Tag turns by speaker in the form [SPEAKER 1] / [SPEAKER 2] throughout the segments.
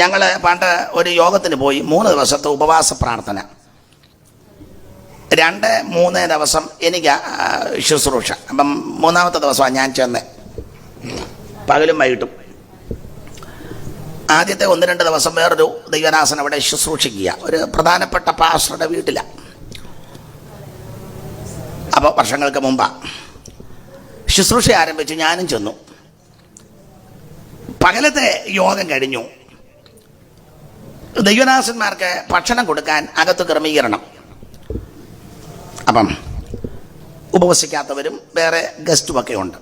[SPEAKER 1] ഞങ്ങൾ പണ്ട് ഒരു യോഗത്തിന് പോയി 3 ദിവസത്തെ ഉപവാസ പ്രാർത്ഥന. 2-3 ദിവസം എനിക്ക് ശുശ്രൂഷ. അപ്പം 3-ാമത്തെ ദിവസമാണ് ഞാൻ ചെന്നത്, പകലും വൈകിട്ടും. ആദ്യത്തെ 1-2 ദിവസം വേറൊരു ദൈവദാസൻ അവിടെ ശുശ്രൂഷിക്കുക, ഒരു പ്രധാനപ്പെട്ട പാസ്റ്ററുടെ വീട്ടിലാണ്. അപ്പോൾ വർഷങ്ങൾക്ക് മുമ്പാണ് ശുശ്രൂഷ ആരംഭിച്ചു. ഞാനും ചെന്നു. പകലത്തെ യോഗം കഴിഞ്ഞു. ദൈവദാസന്മാർക്ക് ഭക്ഷണം കൊടുക്കാൻ അകത്ത് ക്രമീകരണം. അപ്പം ഉപവസിക്കാത്തവരും വേറെ ഗസ്റ്റുമൊക്കെ ഉണ്ട്.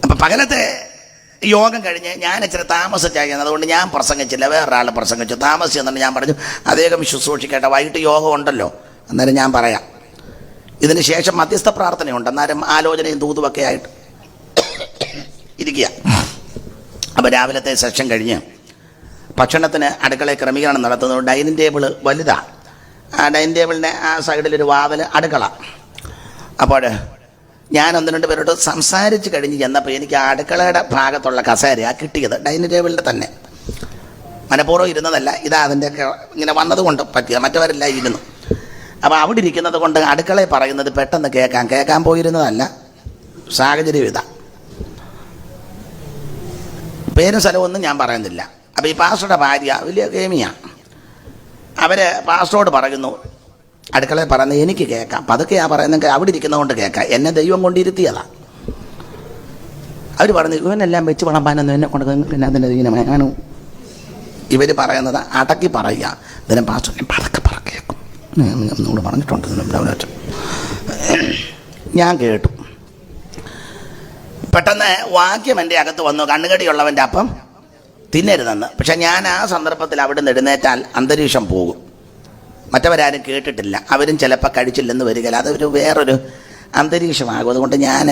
[SPEAKER 1] അപ്പം പകലത്തെ യോഗം കഴിഞ്ഞ് ഞാൻ ഇച്ചിരി താമസിച്ചാൽ അതുകൊണ്ട് ഞാൻ പ്രസംഗിച്ചില്ല, വേറൊരാൾ പ്രസംഗിച്ചു. താമസിച്ചെന്നുണ്ട് ഞാൻ പറഞ്ഞു അദ്ദേഹം ശുശ്രൂഷിക്കട്ടെ, വൈകിട്ട് യോഗം ഉണ്ടല്ലോ, അന്നേരം ഞാൻ പറയാം. ഇതിന് ശേഷം മധ്യസ്ഥ പ്രാർത്ഥനയുണ്ട്, അന്നേരം ആലോചനയും തൂതുമൊക്കെ ആയിട്ട് ഇരിക്കുക. അപ്പോൾ രാവിലത്തെ സെഷൻ കഴിഞ്ഞ് ഭക്ഷണത്തിന് അടുക്കളയിൽ ക്രമീകരണം നടത്തുന്നത്. ഡൈനിങ് ടേബിൾ വലുതാണ്. ആ ഡൈനിങ് ടേബിളിൻ്റെ ആ സൈഡിലൊരു വാതിൽ അടുക്കള. അപ്പോൾ ഞാൻ 1-2 പേരോട് സംസാരിച്ച് കഴിഞ്ഞ് ചെന്നപ്പോൾ എനിക്ക് ആ അടുക്കളയുടെ ഭാഗത്തുള്ള കസേരയാണ് കിട്ടിയത്, ഡൈനിങ് ടേബിളിൻ്റെ തന്നെ. മനഃപൂർവ്വം ഇരുന്നതല്ല, ഇതാ അതിൻ്റെയൊക്കെ ഇങ്ങനെ വന്നതുകൊണ്ട് പറ്റിയത്, മറ്റവരെല്ലാം ഇരുന്നു. അപ്പോൾ അവിടെ ഇരിക്കുന്നത് കൊണ്ട് അടുക്കളയിൽ പറയുന്നത് പെട്ടെന്ന് കേൾക്കാൻ പോയിരുന്നതല്ല, സാഹചര്യം ഇതാ. പേരും സ്ഥലമൊന്നും ഞാൻ പറയുന്നില്ല. അപ്പോൾ ഈ പാസ്റ്ററുടെ ഭാര്യ വലിയ കേമിയാണ്. അവർ പാസ്റ്ററോട് പറയുന്നു, അടുക്കളയിൽ പറയുന്നത് എനിക്ക് കേൾക്കാം, പതുക്കെയാ പറയുന്നെങ്കിൽ അവിടെ ഇരിക്കുന്നതുകൊണ്ട് കേൾക്കാം, എന്നെ ദൈവം കൊണ്ടിരുത്തിയതാണ്. അവർ പറഞ്ഞു ഇവനെല്ലാം വെച്ച് വിളമ്പാനൊന്നും എന്നെ കൊണ്ട് പിന്നെ അതിൻ്റെ ദീനമാനു. ഇവർ പറയുന്നത് അടക്കി പറയുക, ഇതിനെ പാസ്റ്റർ പതുക്കെ കേൾക്കും എന്നോട് പറഞ്ഞിട്ടുണ്ട്. ഞാൻ കേട്ടു. പെട്ടെന്ന് വാക്യം എൻ്റെ അകത്ത് വന്നു, കണ്ണുകടിയുള്ളവൻ്റെ അപ്പം തിന്നരുതെന്ന്. പക്ഷെ ഞാൻ ആ സന്ദർഭത്തിൽ അവിടെ നിന്ന് എഴുന്നേറ്റാൽ അന്തരീക്ഷം പോകും. മറ്റവരാരും കേട്ടിട്ടില്ല, അവരും ചിലപ്പോൾ കഴിച്ചില്ലെന്ന് വരികയില്ല, അതൊരു വേറൊരു അന്തരീക്ഷമാകും. അതുകൊണ്ട് ഞാൻ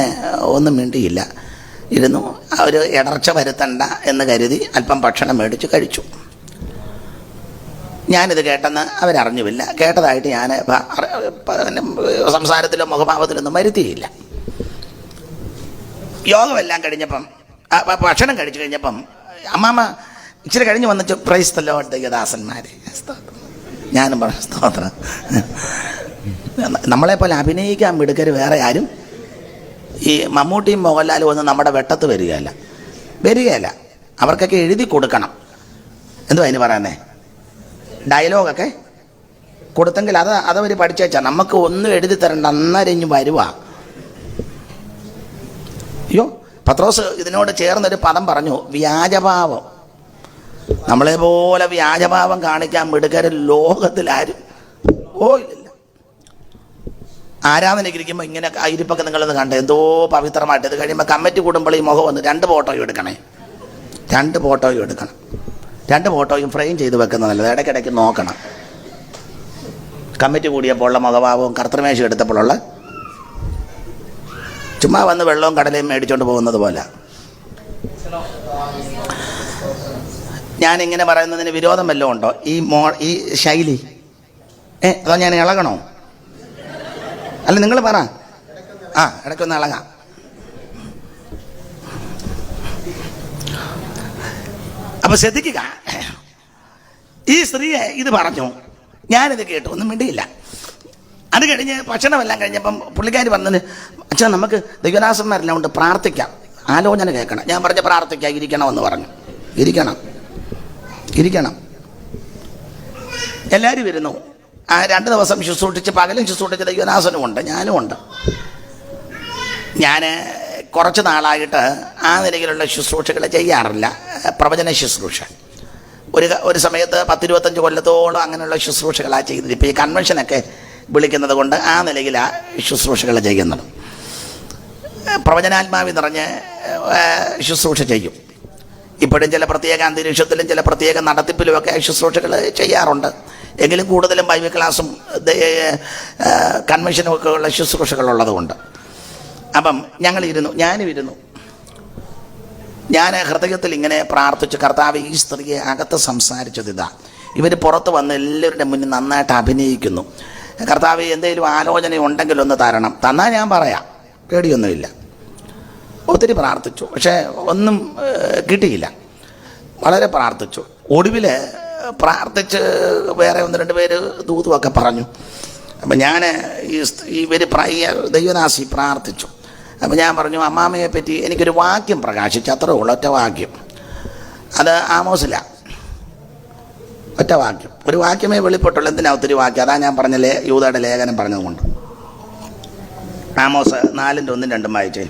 [SPEAKER 1] ഒന്നും മിണ്ടിയില്ല, ഇരുന്നു. ഒരു ഇടർച്ച വരുത്തണ്ട എന്ന് കരുതി അല്പം ഭക്ഷണം മേടിച്ച് കഴിച്ചു. ഞാനിത് കേട്ടെന്ന് അവരറിഞ്ഞുമില്ല. കേട്ടതായിട്ട് ഞാൻ സംസാരത്തിലോ മുഖഭാവത്തിലൊന്നും വരുത്തിയില്ല. യോഗമെല്ലാം കഴിഞ്ഞപ്പം ഭക്ഷണം കഴിച്ചു കഴിഞ്ഞപ്പം അമ്മാമ്മ ഇച്ചിരി കഴിഞ്ഞ് വന്നിട്ട് പ്രൈസ് ദി ലോർഡ് ദൈവദാസന്മാരെ. ഞാനും പറഞ്ഞു സ്തോത്രം. നമ്മളെപ്പോലെ അഭിനയിക്കാൻ മിടുക്കർ വേറെ ആരും ഈ മമ്മൂട്ടിയും മോഹൻലാലും ഒന്നും നമ്മുടെ വെട്ടത്ത് വരികയല്ല. അവർക്കൊക്കെ എഴുതി കൊടുക്കണം. എന്തുവാ അതിന് പറയുന്നേ, ഡയലോഗൊക്കെ കൊടുത്തെങ്കിൽ അതവർ പഠിച്ചേച്ചാൽ നമുക്ക് ഒന്നും എഴുതി തരണ്ട, അന്നേരം ഇനി വരുവാ. അയ്യോ, പത്രോസ് ഇതിനോട് ചേർന്നൊരു പദം പറഞ്ഞു, വ്യാജഭാവം. നമ്മളെ പോലെ വ്യാജഭാവം കാണിക്കാൻ മിടുക്കര് ലോകത്തിലാരും ഇല്ല. ആരാധനയ്ക്ക് ഇരിക്കുമ്പോൾ ഇങ്ങനെ ഇരിപ്പൊക്കെ നിങ്ങളത് കണ്ടേ, എന്തോ പവിത്രമായിട്ട്. ഇത് കഴിയുമ്പോൾ കമ്മിറ്റി കൂടുമ്പോൾ ഈ മുഖം വന്ന് 2 ഫോട്ടോയും എടുക്കണം. 2 ഫോട്ടോയും ഫ്രെയിം ചെയ്ത് വെക്കുന്നത് നല്ലത്. ഇടയ്ക്കിടയ്ക്ക് നോക്കണം. കമ്മിറ്റി കൂടിയപ്പോൾ ഉള്ള മുഖഭാവവും കർത്തൃമേശം എടുത്തപ്പോഴുള്ള ചുമ്മാ വന്ന് വെള്ളവും കടലയും മേടിച്ചുകൊണ്ട് പോകുന്നത് പോലെ. ഞാനിങ്ങനെ പറയുന്നതിന് വിരോധം വല്ലതും ഉണ്ടോ? ഈ ശൈലി അതോ ഞാൻ ഇളകണോ? അല്ല നിങ്ങൾ പറ. ഇടയ്ക്കൊന്ന് ഇളകാം. അപ്പൊ ശ്രദ്ധിക്കുക, ഈ സ്ത്രീയെ ഇത് പറഞ്ഞു, ഞാനിത് കേട്ടു, ഒന്നും മിണ്ടിയില്ല. അത് കഴിഞ്ഞ് ഭക്ഷണമെല്ലാം കഴിഞ്ഞപ്പം പുള്ളിക്കാരി പറഞ്ഞത്, അച്ഛാ നമുക്ക് ദൈവദാസന്മാരെല്ലാം കൊണ്ട് പ്രാർത്ഥിക്കാം, ആലോചന കേൾക്കണം. ഞാൻ പറഞ്ഞ പ്രാർത്ഥിക്കാം, ഇരിക്കണമെന്ന് പറഞ്ഞു. ഇരിക്കണം. എല്ലാവരും ഇരുന്നു. 2 ദിവസം ശുശ്രൂഷിച്ച്, പകലും ശുശ്രൂഷിച്ച് ദൈവദാസനും ഉണ്ട്, ഞാനും ഉണ്ട്. ഞാൻ കുറച്ച് നാളായിട്ട് ആ നിലയിലുള്ള ശുശ്രൂഷകൾ ചെയ്യാറില്ല, പ്രവചന ശുശ്രൂഷ. ഒരു സമയത്ത് 10-25 കൊല്ലത്തോളം അങ്ങനെയുള്ള ശുശ്രൂഷകളാണ് ചെയ്തത്. ഇപ്പോൾ ഈ കൺവെൻഷനൊക്കെ വിളിക്കുന്നത് കൊണ്ട് ആ നിലയിലാണ് ശുശ്രൂഷകൾ ചെയ്യുന്നത്. പ്രവചനാത്മാവി നിറഞ്ഞ് ശുശ്രൂഷ ചെയ്യും. ഇപ്പോഴും ചില പ്രത്യേക അന്തരീക്ഷത്തിലും ചില പ്രത്യേക നടത്തിപ്പിലുമൊക്കെ ശുശ്രൂഷകൾ ചെയ്യാറുണ്ട്. എങ്കിലും കൂടുതലും ബൈബിൾ ക്ലാസ്സും കൺവെൻഷനും ഒക്കെ ഉള്ള ശുശ്രൂഷകളുള്ളതുകൊണ്ട്. അപ്പം ഞാനും ഇരുന്നു. ഞാൻ ഹൃദയത്തിൽ ഇങ്ങനെ പ്രാർത്ഥിച്ചു, കർത്താവ് ഈ സ്ത്രീയെ അകത്ത് സംസാരിച്ചത് ഇതാ, ഇവർ പുറത്ത് വന്ന് എല്ലാവരുടെ മുന്നിൽ നന്നായിട്ട് അഭിനയിക്കുന്നു. കർത്താവ് എന്തെങ്കിലും ആലോചന ഉണ്ടെങ്കിൽ ഒന്ന് തരണം, തന്നാൽ ഞാൻ പറയാം, പേടിയൊന്നുമില്ല. ഒത്തിരി പ്രാർത്ഥിച്ചു, പക്ഷേ ഒന്നും കിട്ടിയില്ല. വളരെ പ്രാർത്ഥിച്ചു. ഒടുവിൽ പ്രാർത്ഥിച്ച് വേറെ 1-2 പേര് ദൂതുമൊക്കെ പറഞ്ഞു. അപ്പം ഞാൻ ഇവർ ദൈവദാസി പ്രാർത്ഥിച്ചു. അപ്പം ഞാൻ പറഞ്ഞു, അമ്മാമ്മയെ പറ്റി എനിക്കൊരു വാക്യം പ്രകാശിച്ചു, അത്രേ ഉള്ളൂ, ഒറ്റ വാക്യം. അത് ആമോസില, ഒറ്റ വാക്യം, ഒരു വാക്യമേ വെളിപ്പെട്ടുള്ളൂ. എന്തിനാ ഒത്തിരി വാക്യം? അതാ ഞാൻ പറഞ്ഞ യൂദയുടെ ലേഖനം പറഞ്ഞതുകൊണ്ട്. ആമോസ് 4:1-2 വായിച്ചേ.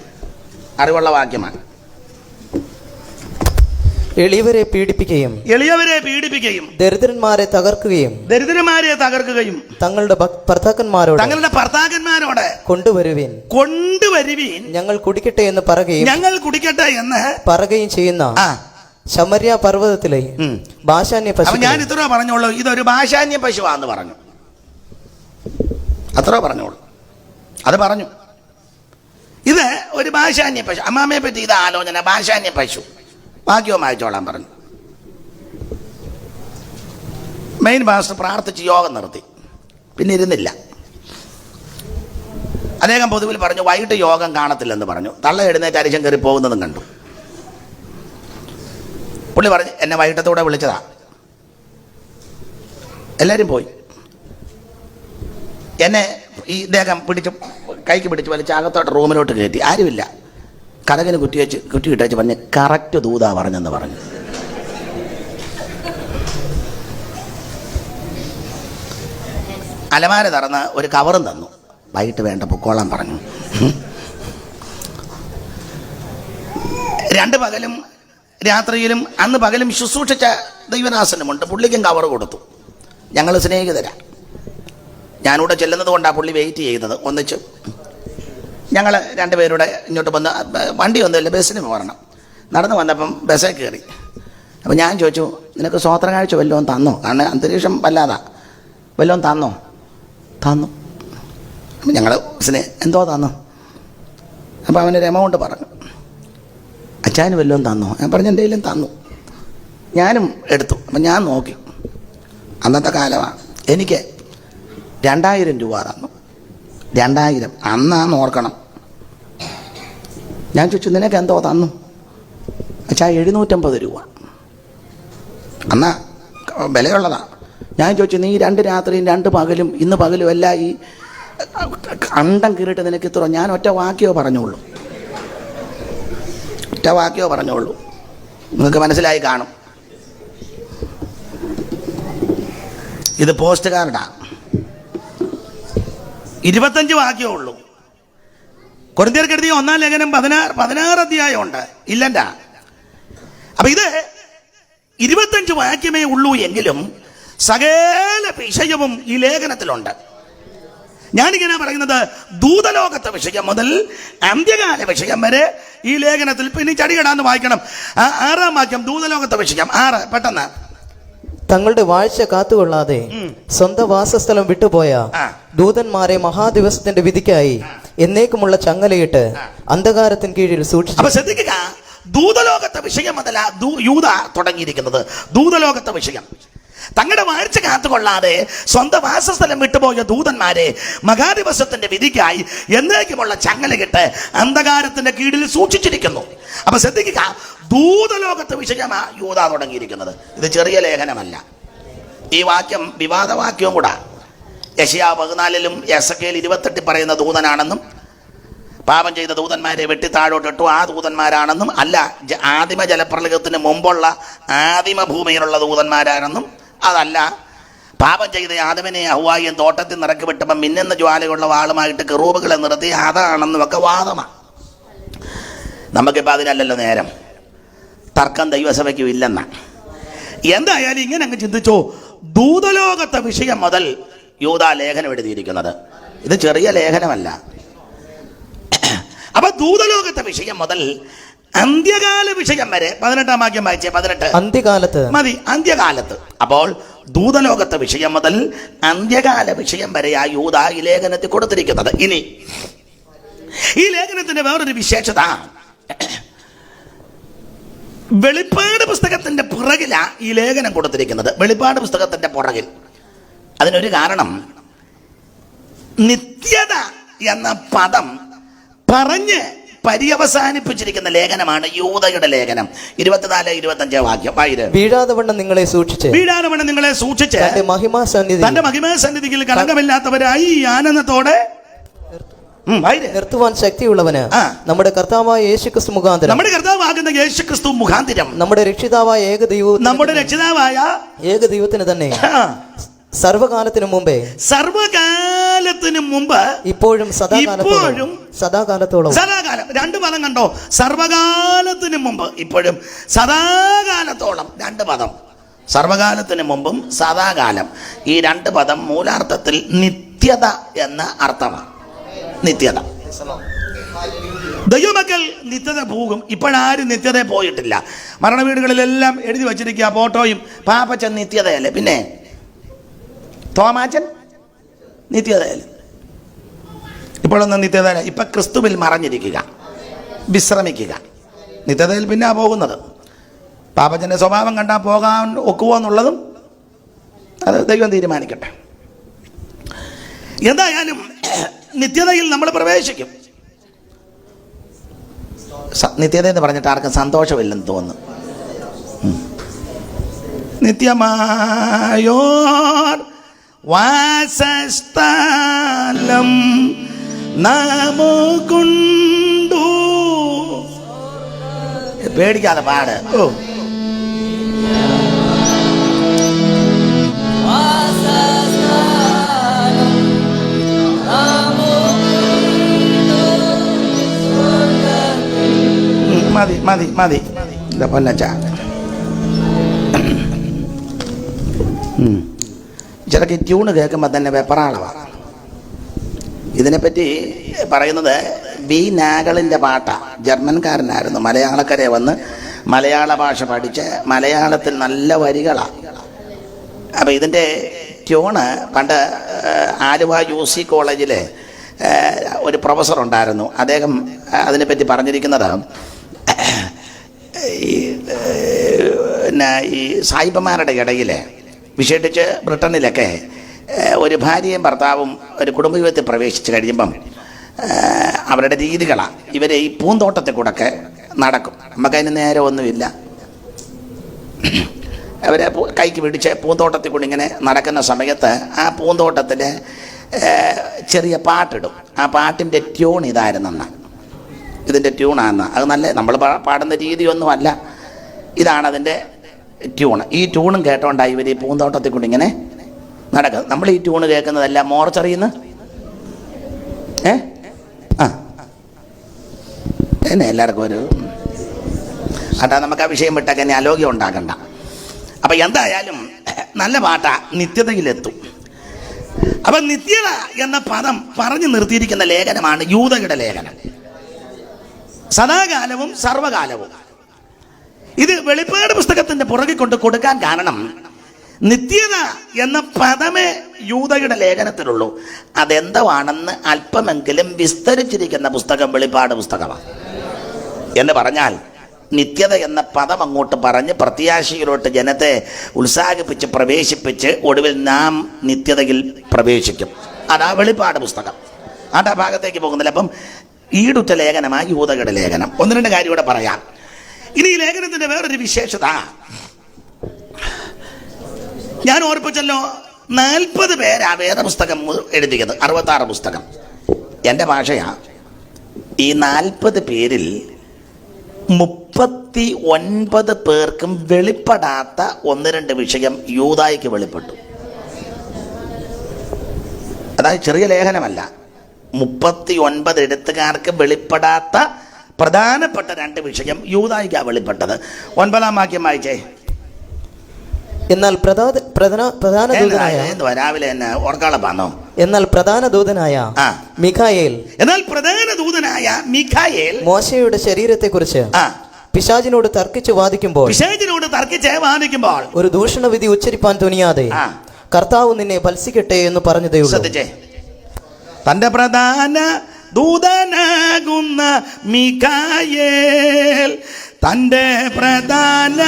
[SPEAKER 1] അറിവുള്ള വാക്യമാണ്.
[SPEAKER 2] എളിയവരെ പീഡിപ്പിക്കുകയും ദരിദ്രന്മാരെ തകർക്കുകയും തങ്ങളുടെ ഭർത്താക്കന്മാരോട് കൊണ്ടുവരുവീൻ ഞങ്ങൾ കുടിക്കട്ടെ എന്ന് പറയുകയും ചെയ്യുന്ന ശമര്യ പർവ്വതത്തിലെ ഭാഷാന്യ പശു.
[SPEAKER 1] ഞാൻ ഇത്ര പറഞ്ഞോളൂ, ഇതൊരു ഭാഷാന്യ പശുവാന്ന് പറഞ്ഞു, അത്ര പറഞ്ഞോളൂ. അത് പറഞ്ഞു, ഇത് ഒരു ഭാഷാന്യ പശു. അമ്മാമ്മയെ പറ്റി ഇത് ആലോചന, ഭാഷാന്യ പശു. വാക്യവും വായിച്ചോളാൻ പറഞ്ഞു. മെയിൻ പാസ്റ്റർ പ്രാർത്ഥിച്ച് യോഗം നിർത്തി, പിന്നെ ഇരുന്നില്ല. അദ്ദേഹം പൊതുവിൽ പറഞ്ഞു, വൈകിട്ട് യോഗം കാണത്തില്ലെന്ന് പറഞ്ഞു. തള്ള എഴുന്നേറ്റ് അരിശം കയറി പോകുന്നതും കണ്ടു. പുള്ളി പറഞ്ഞു, എന്നെ വൈകിട്ടത്തൂടെ വിളിച്ചതാ. എല്ലാവരും പോയി. എന്നെ ഈ ഇദ്ദേഹം കൈക്ക് പിടിച്ച് വലിച്ച് അകത്തോട്ട് റൂമിലോട്ട് കയറ്റി. ആരുമില്ല. കടകിന് കുറ്റിയിട്ടേച്ച് പറഞ്ഞ് കറക്റ്റ് ദൂതാ പറഞ്ഞെന്ന് പറഞ്ഞു. അലമാര തുറന്ന് ഒരു കവറും തന്നു. വൈകിട്ട് വേണ്ട പൊക്കോളാൻ പറഞ്ഞു. 2 പകലും രാത്രിയിലും അന്ന് പകലും ശുശ്രൂഷിച്ച ദൈവദാസനുമുണ്ട്. പുള്ളിക്കും കവർ കൊടുത്തു. ഞങ്ങൾ സ്നേഹിതരാ. ഞാനിവിടെ ചെല്ലുന്നത് കൊണ്ടാണ് പുള്ളി വെയിറ്റ് ചെയ്തത്. ഒന്നിച്ച് ഞങ്ങൾ 2 പേരുടെ ഇങ്ങോട്ട് വന്ന്, വണ്ടി ഒന്നുമില്ല, ബസ്സിന് പോരണം. നടന്നു വന്നപ്പം ബസ്സിൽ കയറി. അപ്പം ഞാൻ ചോദിച്ചു, നിനക്ക് സ്വോത്രകാഴ്ച വല്ലതും തന്നോ? കാരണം അന്തരീക്ഷം വല്ലാതാ. വല്ലതും തന്നു. അപ്പം ഞങ്ങൾ ബസ്സിന് എന്തോ തന്നു. അപ്പം അവനൊരു എമൗണ്ട് പറഞ്ഞു. അച്ചായന് വല്ലതും തന്നോ? ഞാൻ പറഞ്ഞു, എൻ്റെ കയ്യിലും തന്നു. ഞാനും എടുത്തു. അപ്പം ഞാൻ നോക്കി, അന്നത്തെ കാലമാണ്. എനിക്ക് 2000 രൂപ തന്നു. 2000 അന്നാന്ന് ഓർക്കണം. ഞാൻ ചോദിച്ചു, നിനക്ക് എന്തോ തന്നു? അച്ഛാ 750 രൂപ. അന്നാ വിലയുള്ളതാ. ഞാൻ ചോദിച്ചു, നീ 2 രാത്രിയും 2 പകലും ഇന്ന് പകലും എല്ലാം ഈ അണ്ടം കീറിയിട്ട് നിനക്ക് ഇത്ര? ഞാൻ ഒറ്റ വാക്യോ പറഞ്ഞോളൂ. നിങ്ങൾക്ക് മനസ്സിലായി കാണും. ഇത് പോസ്റ്റ് കാർഡാണ്. 25 വാക്യമേ ഉള്ളൂ. കൊരിന്ത്യർക്കെഴുതിയ 1-ാം ലേഖനം 16 അധ്യായമുണ്ട്. ഇല്ലണ്ട. അപ്പൊ ഇത് 25 വാക്യമേ ഉള്ളൂ എങ്കിലും സകല വിഷയവും ഈ ലേഖനത്തിലുണ്ട്. ഞാനിങ്ങനെ പറയുന്നത് ദൂതലോകത്തെ വിഷയം മുതൽ അന്ത്യകാല വിഷയം വരെ ഈ ലേഖനത്തിൽ. പിന്നെ ചടികടാന്ന് വായിക്കണം. 6-ാം വാക്യം ദൂതലോകത്തെ വിഷയം 6. പെട്ടെന്ന്.
[SPEAKER 2] തങ്ങളുടെ വാഴ്ച കാത്തുകൊള്ളാതെ സ്വന്തം വാസസ്ഥലം വിട്ടുപോയ ദൂതന്മാരെ മഹാദിവസത്തിന്റെ വിധിക്കായി എന്നേക്കുമുള്ള ചങ്ങലയിട്ട് അന്ധകാരത്തിന് കീഴിൽ സൂക്ഷിച്ചു.
[SPEAKER 1] അപ്പൊ ശ്രദ്ധിക്കുക, ദൂതലോകത്തെ വിഷയം മുതലാ യൂദ തുടങ്ങിയിരിക്കുന്നത്. ദൂതലോകത്തെ വിഷയം. തങ്ങളുടെ വാഴ്ച കാത്തുകൊള്ളാതെ സ്വന്തം വാസസ്ഥലം വിട്ടുപോയ ദൂതന്മാരെ മഹാദിവസത്തിന്റെ വിധിക്കായി എന്നേക്കുമുള്ള ചങ്ങലയിട്ട് അന്ധകാരത്തിന്റെ കീഴിൽ സൂക്ഷിച്ചിരിക്കുന്നു. അപ്പൊ ശ്രദ്ധിക്കുക, ദൂതലോകത്തെ വിഷയമാ യൂദ തുടങ്ങിയിരിക്കുന്നത്. ഇത് ചെറിയ ലേഖനമല്ല. ഈ വാക്യം വിവാദവാക്യവും കൂടാ. യെശയ്യാ 14-ലും എസെക്കിയേൽ 28 പറയുന്ന ദൂതനാണെന്നും പാപം ചെയ്ത ദൂതന്മാരെ വെട്ടിത്താഴോട്ടിട്ടു ആ ദൂതന്മാരാണെന്നും അല്ല, ആദിമ ജലപ്രളയത്തിന് മുമ്പുള്ള ആദിമ ഭൂമിയിലുള്ള ദൂതന്മാരാണെന്നും അതല്ല, പാപം ചെയ്ത ആദമിനെ ഹവ്വായും തോട്ടത്തിൽ നിറക്കി വിട്ടപ്പം മിന്നുന്ന ജ്വാലയുള്ള വാളുമായിട്ട് കെറൂബുകളെ നിർത്തി അതാണെന്നും ഒക്കെ വാദമാണ്. നമുക്കിപ്പോൾ അതിനല്ലല്ലോ നേരം. തർക്കം ദൈവസഭയ്ക്കും ഇല്ലെന്ന. എന്തായാലും ഇങ്ങനെ അങ്ങ് ചിന്തിച്ചോ, ദൂതലോകത്തെ വിഷയം മുതൽ യൂദ ലേഖനം എഴുതിയിരിക്കുന്നത്. ഇത് ചെറിയ ലേഖനമല്ല. അപ്പൊ ദൂതലോകത്തെ വിഷയം മുതൽ അന്ത്യകാല വിഷയം വരെ 18-ാം വാക്യം വായിച്ചേ. 18.
[SPEAKER 2] അന്ത്യകാലത്ത്
[SPEAKER 1] മതി. അന്ത്യകാലത്ത്. അപ്പോൾ ദൂതലോകത്തെ വിഷയം മുതൽ അന്ത്യകാല വിഷയം വരെ ആ യൂദ ഈ ലേഖനത്തിൽ കൊടുത്തിരിക്കുന്നത്. ഇനി ഈ ലേഖനത്തിന്റെ വേറൊരു വിശേഷത, വെളിപ്പാട് പുസ്തകത്തിന്റെ പുറകിലാ ഈ ലേഖനം കൊടുത്തിരിക്കുന്നത്. വെളിപ്പാട് പുസ്തകത്തിന്റെ പുറകിൽ. അതിനൊരു കാരണം, നിത്യത എന്ന പദം പറഞ്ഞ് പര്യവസാനിപ്പിച്ചിരിക്കുന്ന ലേഖനമാണ് യൂദയുടെ ലേഖനം. 24-25 വാക്യം വായിര്.
[SPEAKER 2] വീഴാതെ വണ്ണം നിങ്ങളെ സൂക്ഷിച്ച്
[SPEAKER 1] തന്റെ മഹിമാസന്നിധിയിൽ കളങ്കമില്ലാത്തവരായി ഈ ആനന്ദത്തോടെ
[SPEAKER 2] നിർത്തുവാൻ ശക്തിയുള്ളവന് നമ്മുടെ കർത്താവായ യേശുക്രിസ്തു മുഖാന്തരം നമ്മുടെ രക്ഷിതാവായ ഏകദൈവത്തിന് തന്നെ സർവകാലത്തിനു മുമ്പ് ഇപ്പോഴും സദാകാലത്തോളം.
[SPEAKER 1] രണ്ട് പദം കണ്ടോ? സർവകാലത്തിന് മുമ്പ്, ഇപ്പോഴും സദാകാലത്തോളം. രണ്ട് പദം, സർവകാലത്തിന് മുമ്പും സദാകാലം. ഈ രണ്ട് പദം മൂലാർത്ഥത്തിൽ നിത്യത എന്ന അർത്ഥമാണ്. നിത്യത. ദൈവമക്കൾ നിത്യത പോകും. ഇപ്പോഴാരും നിത്യത പോയിട്ടില്ല. മരണ വീടുകളിലെല്ലാം എഴുതി വച്ചിരിക്കുക ഫോട്ടോയും. പാപ്പച്ചൻ നിത്യതയല്ലേ, പിന്നെ തോമാച്ചൻ നിത്യതയല്ലേ. ഇപ്പോഴൊന്നും നിത്യതയല്ല. ഇപ്പൊ ക്രിസ്തുവിൽ മറഞ്ഞിരിക്കുക, വിശ്രമിക്കുക. നിത്യതയിൽ പിന്നെ പോകുന്നത്. പാപ്പച്ചൻ്റെ സ്വഭാവം കണ്ടാൽ പോകാൻ ഒക്കുമോ എന്നുള്ളതും അത് ദൈവം തീരുമാനിക്കട്ടെ. എന്തായാലും നിത്യതയിൽ നമ്മൾ പ്രവേശിക്കും. നിത്യത എന്ന് പറഞ്ഞിട്ട് ആർക്കും സന്തോഷമില്ലെന്ന് തോന്നുന്നു. നിത്യമായോർ വാസസ്ഥലം നമുക്കുണ്ടു. പേടിക്കാതെ പാട്. ഓ, മതി മതി മതി. എന്താ പൊന്നച്ച, ചിലക്ക് ട്യൂണ് കേൾക്കുമ്പോൾ തന്നെ വെപ്പറാളവാണ്. ഇതിനെപ്പറ്റി പറയുന്നത് ബി നാഗളിൻ്റെ പാട്ടാണ്. ജർമ്മൻകാരനായിരുന്നു. മലയാളക്കരയെ വന്ന് മലയാള ഭാഷ പഠിച്ച് മലയാളത്തിൽ നല്ല വരികളാണ്. അപ്പോൾ ഇതിൻ്റെ ട്യൂണ് പണ്ട് ആലുവ UC കോളേജിലെ ഒരു പ്രൊഫസർ ഉണ്ടായിരുന്നു. അദ്ദേഹം അതിനെപ്പറ്റി പറഞ്ഞിരിക്കുന്നത് ഈ സായിപ്പന്മാരുടെ ഇടയിൽ, വിശേഷിച്ച് ബ്രിട്ടനിലൊക്കെ ഒരു ഭാര്യയും ഭർത്താവും ഒരു കുടുംബജീവിതത്തിൽ പ്രവേശിച്ച് കഴിയുമ്പം അവരുടെ രീതികളാണ്. ഇവരെ ഈ പൂന്തോട്ടത്തിൽ കൂടെയൊക്കെ നടക്കും. നമുക്കതിന് നേരെ ഒന്നുമില്ല. അവരെ കൈക്ക് പിടിച്ച് പൂന്തോട്ടത്തിൽ കൂടി ഇങ്ങനെ നടക്കുന്ന സമയത്ത് ആ പൂന്തോട്ടത്തിൽ ചെറിയ പാട്ടിടും. ആ പാട്ടിൻ്റെ ട്യൂൺ ഇതായിരുന്നെന്ന്, ഇതിൻ്റെ ട്യൂണാണെന്ന്. അത് നല്ല നമ്മൾ പാടുന്ന രീതിയൊന്നുമല്ല, ഇതാണ് അതിൻ്റെ ട്യൂണ്. ഈ ട്യൂണും കേട്ടോണ്ടായി ഇവർ ഈ പൂന്തോട്ടത്തിൽ കൂടി ഇങ്ങനെ നടക്കും. നമ്മൾ ഈ ട്യൂണ് കേൾക്കുന്നതല്ല മോർച്ചറിയുന്നു. എന്നെ എല്ലാവർക്കും ഒരു അട്ടാ, നമുക്ക് ആ വിഷയം വിട്ടൊക്കെ എന്നെ അലോഗ്യം ഉണ്ടാക്കണ്ട. അപ്പം എന്തായാലും നല്ല പാട്ടാ, നിത്യതയിലെത്തും. അപ്പം നിത്യത എന്ന പദം പറഞ്ഞു നിർത്തിയിരിക്കുന്ന ലേഖനമാണ് യൂദയുടെ ലേഖനം. സദാകാലവും സർവകാലവും. ഇത് വെളിപ്പാട് പുസ്തകത്തിന്റെ പുറകെ കൊണ്ട് കൊടുക്കാൻ കാരണം നിത്യത എന്ന പദമേ യൂദയുടെ ലേഖനത്തിലുള്ളൂ. അതെന്താണെന്ന് അല്പമെങ്കിലും വിസ്തരിച്ചിരിക്കുന്ന പുസ്തകം വെളിപ്പാട് പുസ്തകമാണ്. എന്ന് പറഞ്ഞാൽ നിത്യത എന്ന പദം അങ്ങോട്ട് പറഞ്ഞ് പ്രത്യാശയിലോട്ട് ജനത്തെ ഉത്സാഹിപ്പിച്ച് പ്രവേശിപ്പിച്ച് ഒടുവിൽ നാം നിത്യതയിൽ പ്രവേശിക്കും. അതാ വെളിപ്പാട് പുസ്തകം. ആ ഭാഗത്തേക്ക് പോകുന്നില്ല. അപ്പം ഈടുറ്റ ലേഖനമാണ് യൂദയുടെ ലേഖനം. ഒന്ന് രണ്ട് കാര്യം കൂടെ പറയാം. ഇനി ഈ ലേഖനത്തിന്റെ വേറൊരു വിശേഷത ഞാൻ ഓർപ്പിച്ചല്ലോ. 40 പേരാ വേദപുസ്തകം എഴുതിയത്, 66 പുസ്തകം. എൻ്റെ ഭാഷയാ. ഈ 40 പേരിൽ 39 പേർക്കും വെളിപ്പെടാത്ത 1-2 വിഷയം യൂദായ്ക്ക് വെളിപ്പെട്ടു. അതായത് ചെറിയ ലേഖനമല്ല. 39 എഴുത്തുകാർക്ക് വെളിപ്പെടാത്ത പ്രധാനപ്പെട്ട 2 വിഷയം യൂദായ്ക്കാണ് വെളിപ്പെട്ടത്. 9-ാം വാക്യം വായിച്ചേ.
[SPEAKER 2] എന്നാൽ പ്രധാന ദൂതനായ
[SPEAKER 1] രാവിലെ തന്നെ ഓർക്കാളപ്പാന്നോ.
[SPEAKER 2] എന്നാൽ പ്രധാന ദൂതനായ മിഖായേൽ മോശയുടെ ശരീരത്തെക്കുറിച്ച് പിശാചിനോട് തർക്കിച്ച് വാദിക്കുമ്പോൾ ഒരു ദൂഷണ വിധി ഉച്ചരിപ്പാൻ തുനിയാതെ കർത്താവ് നിന്നെ ഭത്സിക്കട്ടെ എന്ന് പറഞ്ഞതേ ഉള്ളൂ.
[SPEAKER 1] തന്റെ പ്രധാന ദൂതനാകുന്ന മിഖായേൽ, തന്റെ പ്രധാന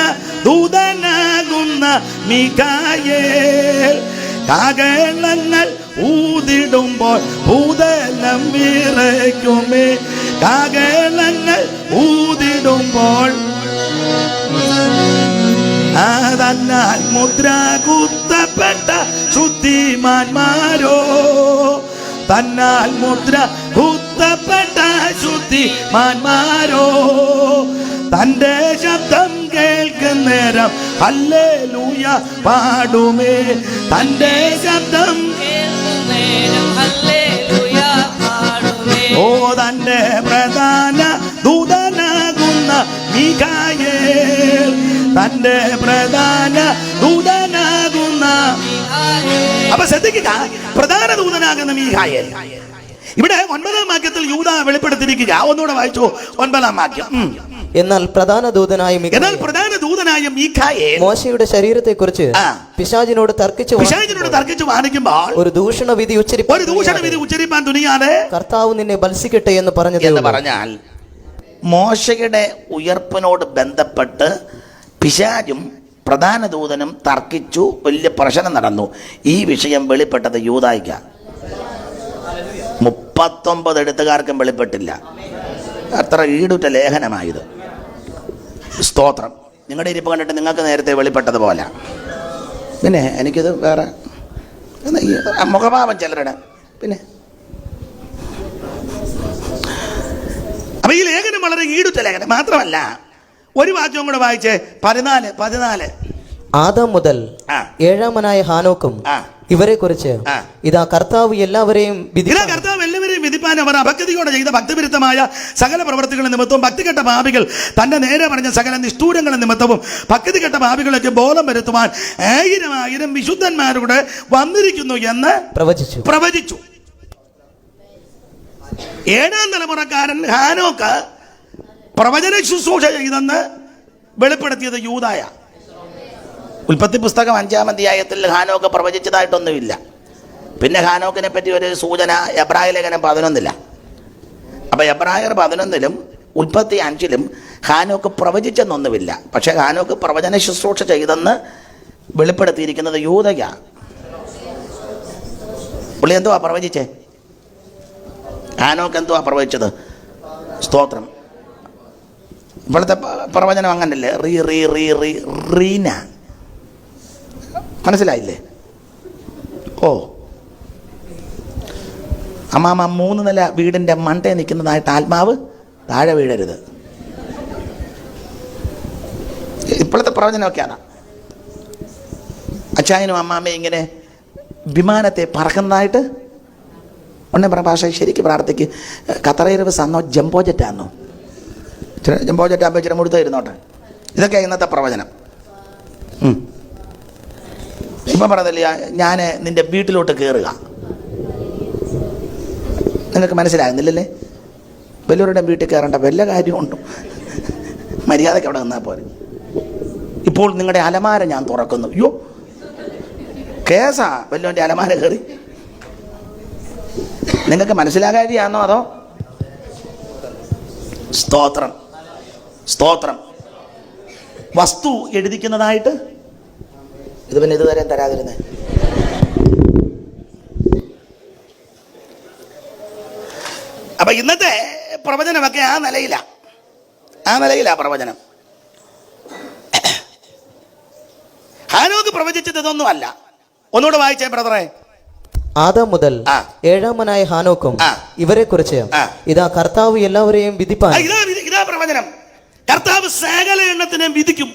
[SPEAKER 1] ദൂതനാകുന്ന മിഖായേൽ കാഹളങ്ങൾ ഊതിടുമ്പോൾ ഭൂതലം വിറയ്ക്കുമേ. കാഹളങ്ങൾ ഊതിടുമ്പോൾ തന്നാൽ മുദ്ര കുത്തപ്പെട്ട ശുദ്ധിമാന്മാരോ, തന്നാൽ മുദ്ര കുത്തപ്പെട്ട ശുദ്ധിമാന്മാരോ, തന്റെ ശബ്ദം കേൾക്കുന്നേരം ഹല്ലേലൂയ പാടുമേ. തന്റെ ശബ്ദം കേൾക്കുന്നേരം ഹല്ലേലൂയ പാടുമേ. ഓ തന്റെ പ്രധാന ദൂതനാകുന്ന മീഖായേൽ, തന്റെ പ്രധാന ദൂതനാകുന്ന. അപ്പൊ ശ്രദ്ധിക്കുക, പ്രധാന ദൂതനാകുന്ന മീഖായേൽ. ഇവിടെ 9-ാം വാക്യത്തിൽ യൂദ വെളിപ്പെടുത്തിയിരിക്കുക. ഒന്നുകൂടെ വായിച്ചു 9-ാം വാക്യം.
[SPEAKER 2] എന്നാൽ പ്രധാന ദൂതനായ
[SPEAKER 1] മീഖായേൽ
[SPEAKER 2] മോശയുടെ ശരീരത്തെ കുറിച്ച് പിശാചിനോട് തർക്കിച്ചു വാദിക്കുമ്പോൾ ഒരു ദൂഷണ വിധി ഉച്ചരിപ്പാൻ തുനിയാതെ കർത്താവ് നിന്നെ ബത്സിക്കട്ടെ എന്ന് പറഞ്ഞത്.
[SPEAKER 1] എന്ന് പറഞ്ഞാൽ മോശയുടെ ഉയർപ്പിനോട് ബന്ധപ്പെട്ട് പിശാചും പ്രധാന ദൂതനും തർക്കിച്ചു, വലിയ പ്രശ്നം നടന്നു. ഈ വിഷയം വെളിപ്പെട്ടത് യൂദായ്ക്ക. 39 എഴുത്തുകാർക്കും വെളിപ്പെട്ടില്ല. അത്ര ഈടുറ്റ ലേഖനമായത്. സ്തോത്രം. നിങ്ങളുടെ ഇരിപ്പ് കണ്ടിട്ട് നിങ്ങൾക്ക് നേരത്തെ വെളിപ്പെട്ടതുപോലെ. പിന്നെ എനിക്കിത് വേറെ മുഖഭാവം ചിലരുടെ. പിന്നെ അപ്പൊ ഈ ലേഖനം വളരെ ഈടുറ്റ ലേഖനം മാത്രമല്ല. ഒരു വാക്യം കൂടെ വായിച്ചേ, 14.
[SPEAKER 2] ആദാം മുതൽ ഏഴാമനായ ഹാനോക്കും ഇവരെ കുറിച്ച് ഇതാ കർത്താവ് എല്ലാവരെയും
[SPEAKER 1] വിധിപ്പാൻ അവർ അഭക്തിയോടെ ചെയ്ത ഭക്തിവിരുദ്ധമായ സകല പ്രവർത്തികളെ നിമിത്തവും ഭക്തികെട്ട പാപികൾ തന്റെ നേരെ പറഞ്ഞ സകല നിഷ്ഠൂരങ്ങളെ നിമിത്തവും ഭക്തികെട്ട പാപികളൊക്കെ ബോധം വരുത്തുവാൻ 1000 വിശുദ്ധന്മാരുടെ വന്നിരിക്കുന്നു എന്ന് പ്രവചിച്ചു. 7-ാം തലമുറക്കാരൻ ഹാനോക്ക് പ്രവചന ശുശ്രൂഷ ചെയ്തെന്ന് വെളിപ്പെടുത്തിയത് യൂദായ. ഉൽപ്പത്തി പുസ്തകം 5-ാം അധ്യായത്തിൽ ഹാനോക്ക് പ്രവചിച്ചതായിട്ടൊന്നുമില്ല. പിന്നെ ഹാനോക്കിനെ പറ്റി ഒരു സൂചന എബ്രായ ലേഖനം 11-ല്ല. അപ്പം എബ്രായർ 11-ലും ഉൽപ്പത്തി 5-ലും ഹാനോക്ക് പ്രവചിച്ചെന്നൊന്നുമില്ല. പക്ഷെ ഹാനോക്ക് പ്രവചന ശുശ്രൂഷ ചെയ്തെന്ന് വെളിപ്പെടുത്തിയിരിക്കുന്നത് യൂദയ. പുള്ളി എന്തുവാ പ്രവചിച്ചേ? ഹാനോക്ക് എന്തുവാ പ്രവചിച്ചത്? സ്തോത്രം. ഇപ്പോഴത്തെ പ്രവചനം അങ്ങനല്ലേ, റീന. മനസ്സിലായില്ലേ? ഓ, അമ്മാമ 3 നില വീടിൻ്റെ മണ്ടേ നിൽക്കുന്നതായിട്ട് ആത്മാവ് താഴെ വീഴരുത്. ഇപ്പോഴത്തെ പ്രവചനമൊക്കെയാണ്. അച്ചായനും അമ്മാമ്മയും ഇങ്ങനെ വിമാനത്തെ പറക്കുന്നതായിട്ട് ഒന്നേ പറഞ്ഞ ഭാഷ ശരിക്കും പ്രാർത്ഥിക്ക്. ഖത്തറേർവേസ് ആണോ ജംബോ ജെറ്റാണോ? ജംബോ ജെറ്റാകുമ്പോൾ ഇച്ചിരി മുഴുത്ത ഇരുന്നോട്ടെ. ഇതൊക്കെ ഇന്നത്തെ പ്രവചനം. ഇപ്പം പറഞ്ഞില്ല, ഞാൻ നിൻ്റെ വീട്ടിലോട്ട് കയറുക. നിങ്ങൾക്ക് മനസ്സിലാകുന്നില്ലല്ലേ? വലിയവരുടെ വീട്ടിൽ കയറേണ്ട വല്ല കാര്യമുണ്ടോ? മര്യാദയ്ക്ക് അവിടെ നിന്നാൽ പോലെ. ഇപ്പോൾ നിങ്ങളുടെ അലമാര ഞാൻ തുറക്കുന്നു. അയ്യോ, കേസാ വല്ലവൻ്റെ അലമാര കയറി. നിങ്ങൾക്ക് മനസ്സിലാകാതെയാണോ അതോ? സ്തോത്രം, സ്തോത്രം. വസ്തു എഴുതിക്കുന്നതായിട്ട് ഇത് പിന്നെ ഇതുവരെ തരാതിരുന്നേ. അപ്പൊ ഇന്നത്തെ പ്രവചനമൊക്കെ ആ നിലയിലാ പ്രവചനം. ഹാനോക്ക് പ്രവചിച്ചത് ഇതൊന്നുമല്ല. ഒന്നുകൂടെ വായിച്ചേ ബ്രദറെ.
[SPEAKER 2] ആദാം മുതൽ ഏഴാമനായ ഹാനോക്കും ഇവരെ കുറിച്ച് ഇതാ കർത്താവ് എല്ലാവരെയും വിധിപ്പാൻ.
[SPEAKER 1] ഇതാ പ്രവചനം. കർത്താവ് സകല എണ്ണത്തിനെ വിധിക്കും.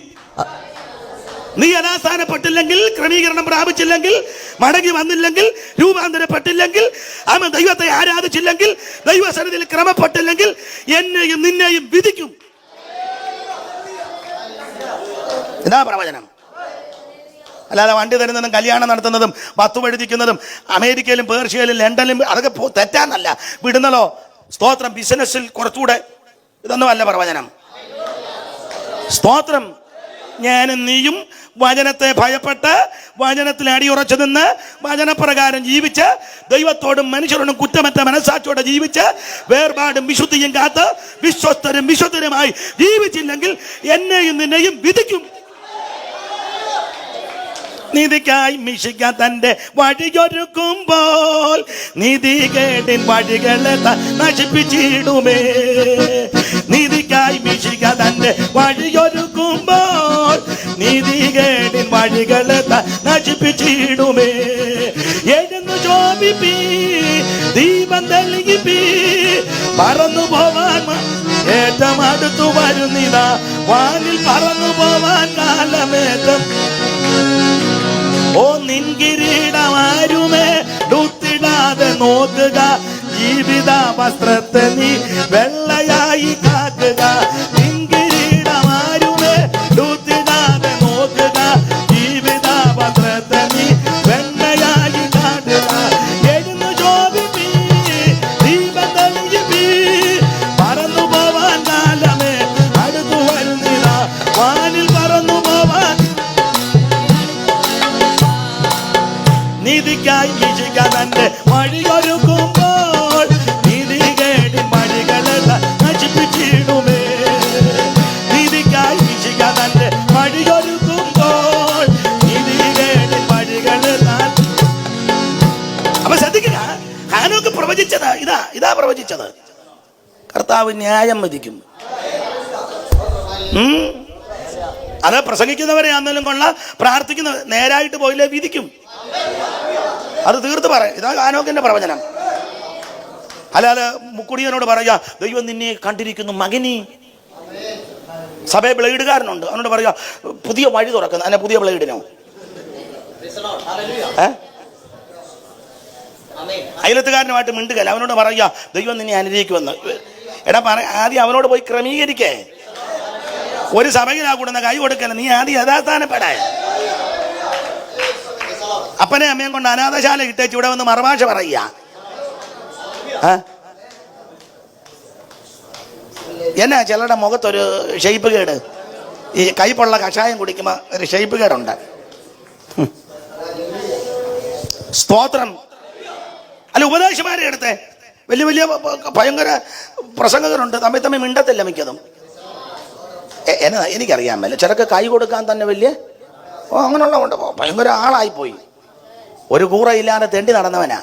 [SPEAKER 1] നീ അനാസ്ഥാനപ്പെട്ടില്ലെങ്കിൽ, ക്രമീകരണം പ്രാപിച്ചില്ലെങ്കിൽ, മടങ്ങി വന്നില്ലെങ്കിൽ, രൂപാന്തരപ്പെട്ടില്ലെങ്കിൽ, അവൻ ദൈവത്തെ ആരാധിച്ചില്ലെങ്കിൽ, ദൈവസന്നിധിയിൽ ക്രമപ്പെട്ടില്ലെങ്കിൽ എന്നെയും നിന്നെയും വിധിക്കും. ഇതാ പ്രവചനം. അല്ലാതെ വണ്ടി തരുന്നതും കല്യാണം നടത്തുന്നതും വസ്തു എഴുതിക്കുന്നതും അമേരിക്കയിലും പേർഷ്യയിലും ലണ്ടനിലും അതൊക്കെ തെറ്റാന്നല്ല വിടുന്നതോ. സ്തോത്രം. ബിസിനസ്സിൽ കുറച്ചുകൂടെ ഇതൊന്നും അല്ല പ്രവചനം. സ്തോത്രം. ഞാനും നീയും വചനത്തെ ഭയപ്പെട്ട് വചനത്തിൽ അടിയുറച്ചു നിന്ന് വചനപ്രകാരം ജീവിച്ച് ദൈവത്തോടും മനുഷ്യരോടും കുറ്റമറ്റ മനസ്സാക്ഷിയോടെ ജീവിച്ച് വേർപാടും വിശുദ്ധിയും കാത്ത് വിശ്വസ്തരുമായി ജീവിച്ചില്ലെങ്കിൽ എന്നെയും നിന്നെയും വിധിക്കും. നീതിക്കായി മിശിക തന്റെ വഴിയൊരുക്കുമ്പോൾ നീതികേടിൻ വഴികളെ നശിപ്പിച്ചിടുമേ. നീതിക്കായി മിശിക തന്റെ വഴിയൊരുക്കുമ്പോൾ നീതികേടിൻ വഴികളെ നശിപ്പിച്ചിടുമേ. എഴുന്നു ശോഭിപ്പി ദീപം തെളിയിപ്പി പറന്നു പോവാൻ ഏറ്റവും അടുത്തു വരുന്നിതാ. വാനിൽ പറന്നു പോവാൻ കാലമേറ്റം. ഓ നിൻ കിരീടമാരുമേ ഡുത്തിടാതെ നോക്കുക. ജീവിത വസ്ത്രത്തെ നീ വെള്ളയായി കാക്കുക. നിൻ കിരീടമാരുമേ ഡുത്തിടാതെ നോക്കുക. ജീവിത വസ്ത്രത്തെ നീ വെള്ളയായി കാട്ടുക. എഴുന്നു ശോഭിപ്പി ദീപം തെളിയിപ്പി പറന്നു പോവാൻ കാലമേ അടുത്തു വരുന്നില്ല. വാനിൽ പറന്നു പോവാൻ നീതിക്കായി മിശിക തന്റെ വഴിയൊരുക്കുമ്പോൾ നീതികേടിൻ വഴികളെ നശിപ്പിച്ചിടുമേ. നീതിക്കായി മിശിക തന്റെ വഴിയൊരുക്കുമ്പോൾ നീതികേടിൻ വഴികളെ. അപ്പൊ ശ്രദ്ധിക്കുക, ഹാനോക്ക് പ്രവചിച്ചത് ഇതാ പ്രവചിച്ചത്. കർത്താവ് ന്യായം വിധിക്കും. അത് പ്രസംഗിക്കുന്നവരെ ആണെങ്കിലും കൊള്ളാം, പ്രാർത്ഥിക്കുന്നവർ നേരായിട്ട് പോയില്ലേ വിധിക്കും. അത് തീർത്ത് പറ. ഇതാ ഹാനോക്കിന്റെ പ്രവചനം. അല്ലാതെ മുക്കുടിയനോട് പറയാ ദൈവം നിന്നെ കണ്ടിരിക്കുന്നു മകനി. സഭയെ ബ്ലേഡുകാരനുണ്ട്, അവനോട് പറയാ പുതിയ വഴി തുറക്കുന്നു. അതിനെ പുതിയ ബ്ലേഡിനോ അയലത്തുകാരനുമായിട്ട് മിണ്ടുകല്ല. അവനോട് പറയാ ദൈവം നിന്നെ അനുഗ്രഹിക്കുമെന്ന്. എടാ ആദ്യം അവനോട് പോയി ക്രമീകരിക്കേ. ഒരു സഭയിലാ കൂടുന്ന കൈ കൊടുക്കല്ല, നീ ആദ്യം യഥാസ്ഥാനപ്പെടേ. അപ്പനെ അമ്മയും കൊണ്ട് അനാഥശാല ഇട്ടേച്ച് ഇവിടെ വന്ന് മറുഭാഷ പറയുക. എന്നാ ചിലരുടെ മുഖത്തൊരു ഷെയ്പ്പ് കേട്. ഈ കൈപ്പുള്ള കഷായം കുടിക്കുമ്പോൾ ഒരു ഷെയ്പ്പ് കേടുണ്ട്. സ്തോത്രം. അല്ല, ഉപദേശമാരെ എടുത്തേ വലിയ വലിയ ഭയങ്കര പ്രസംഗകരുണ്ട്, തമ്മിൽ മിണ്ടത്തില്ല മിക്കതും. എന്നാ എനിക്കറിയാൻ മേല ചിലക്ക് കൈ കൊടുക്കാൻ തന്നെ വലിയ അങ്ങനെയുള്ള കൊണ്ട് ഭയങ്കര ആളായിപ്പോയി. ഒരു കൂറയില്ലാതെ തെണ്ടി നടന്നവനാ.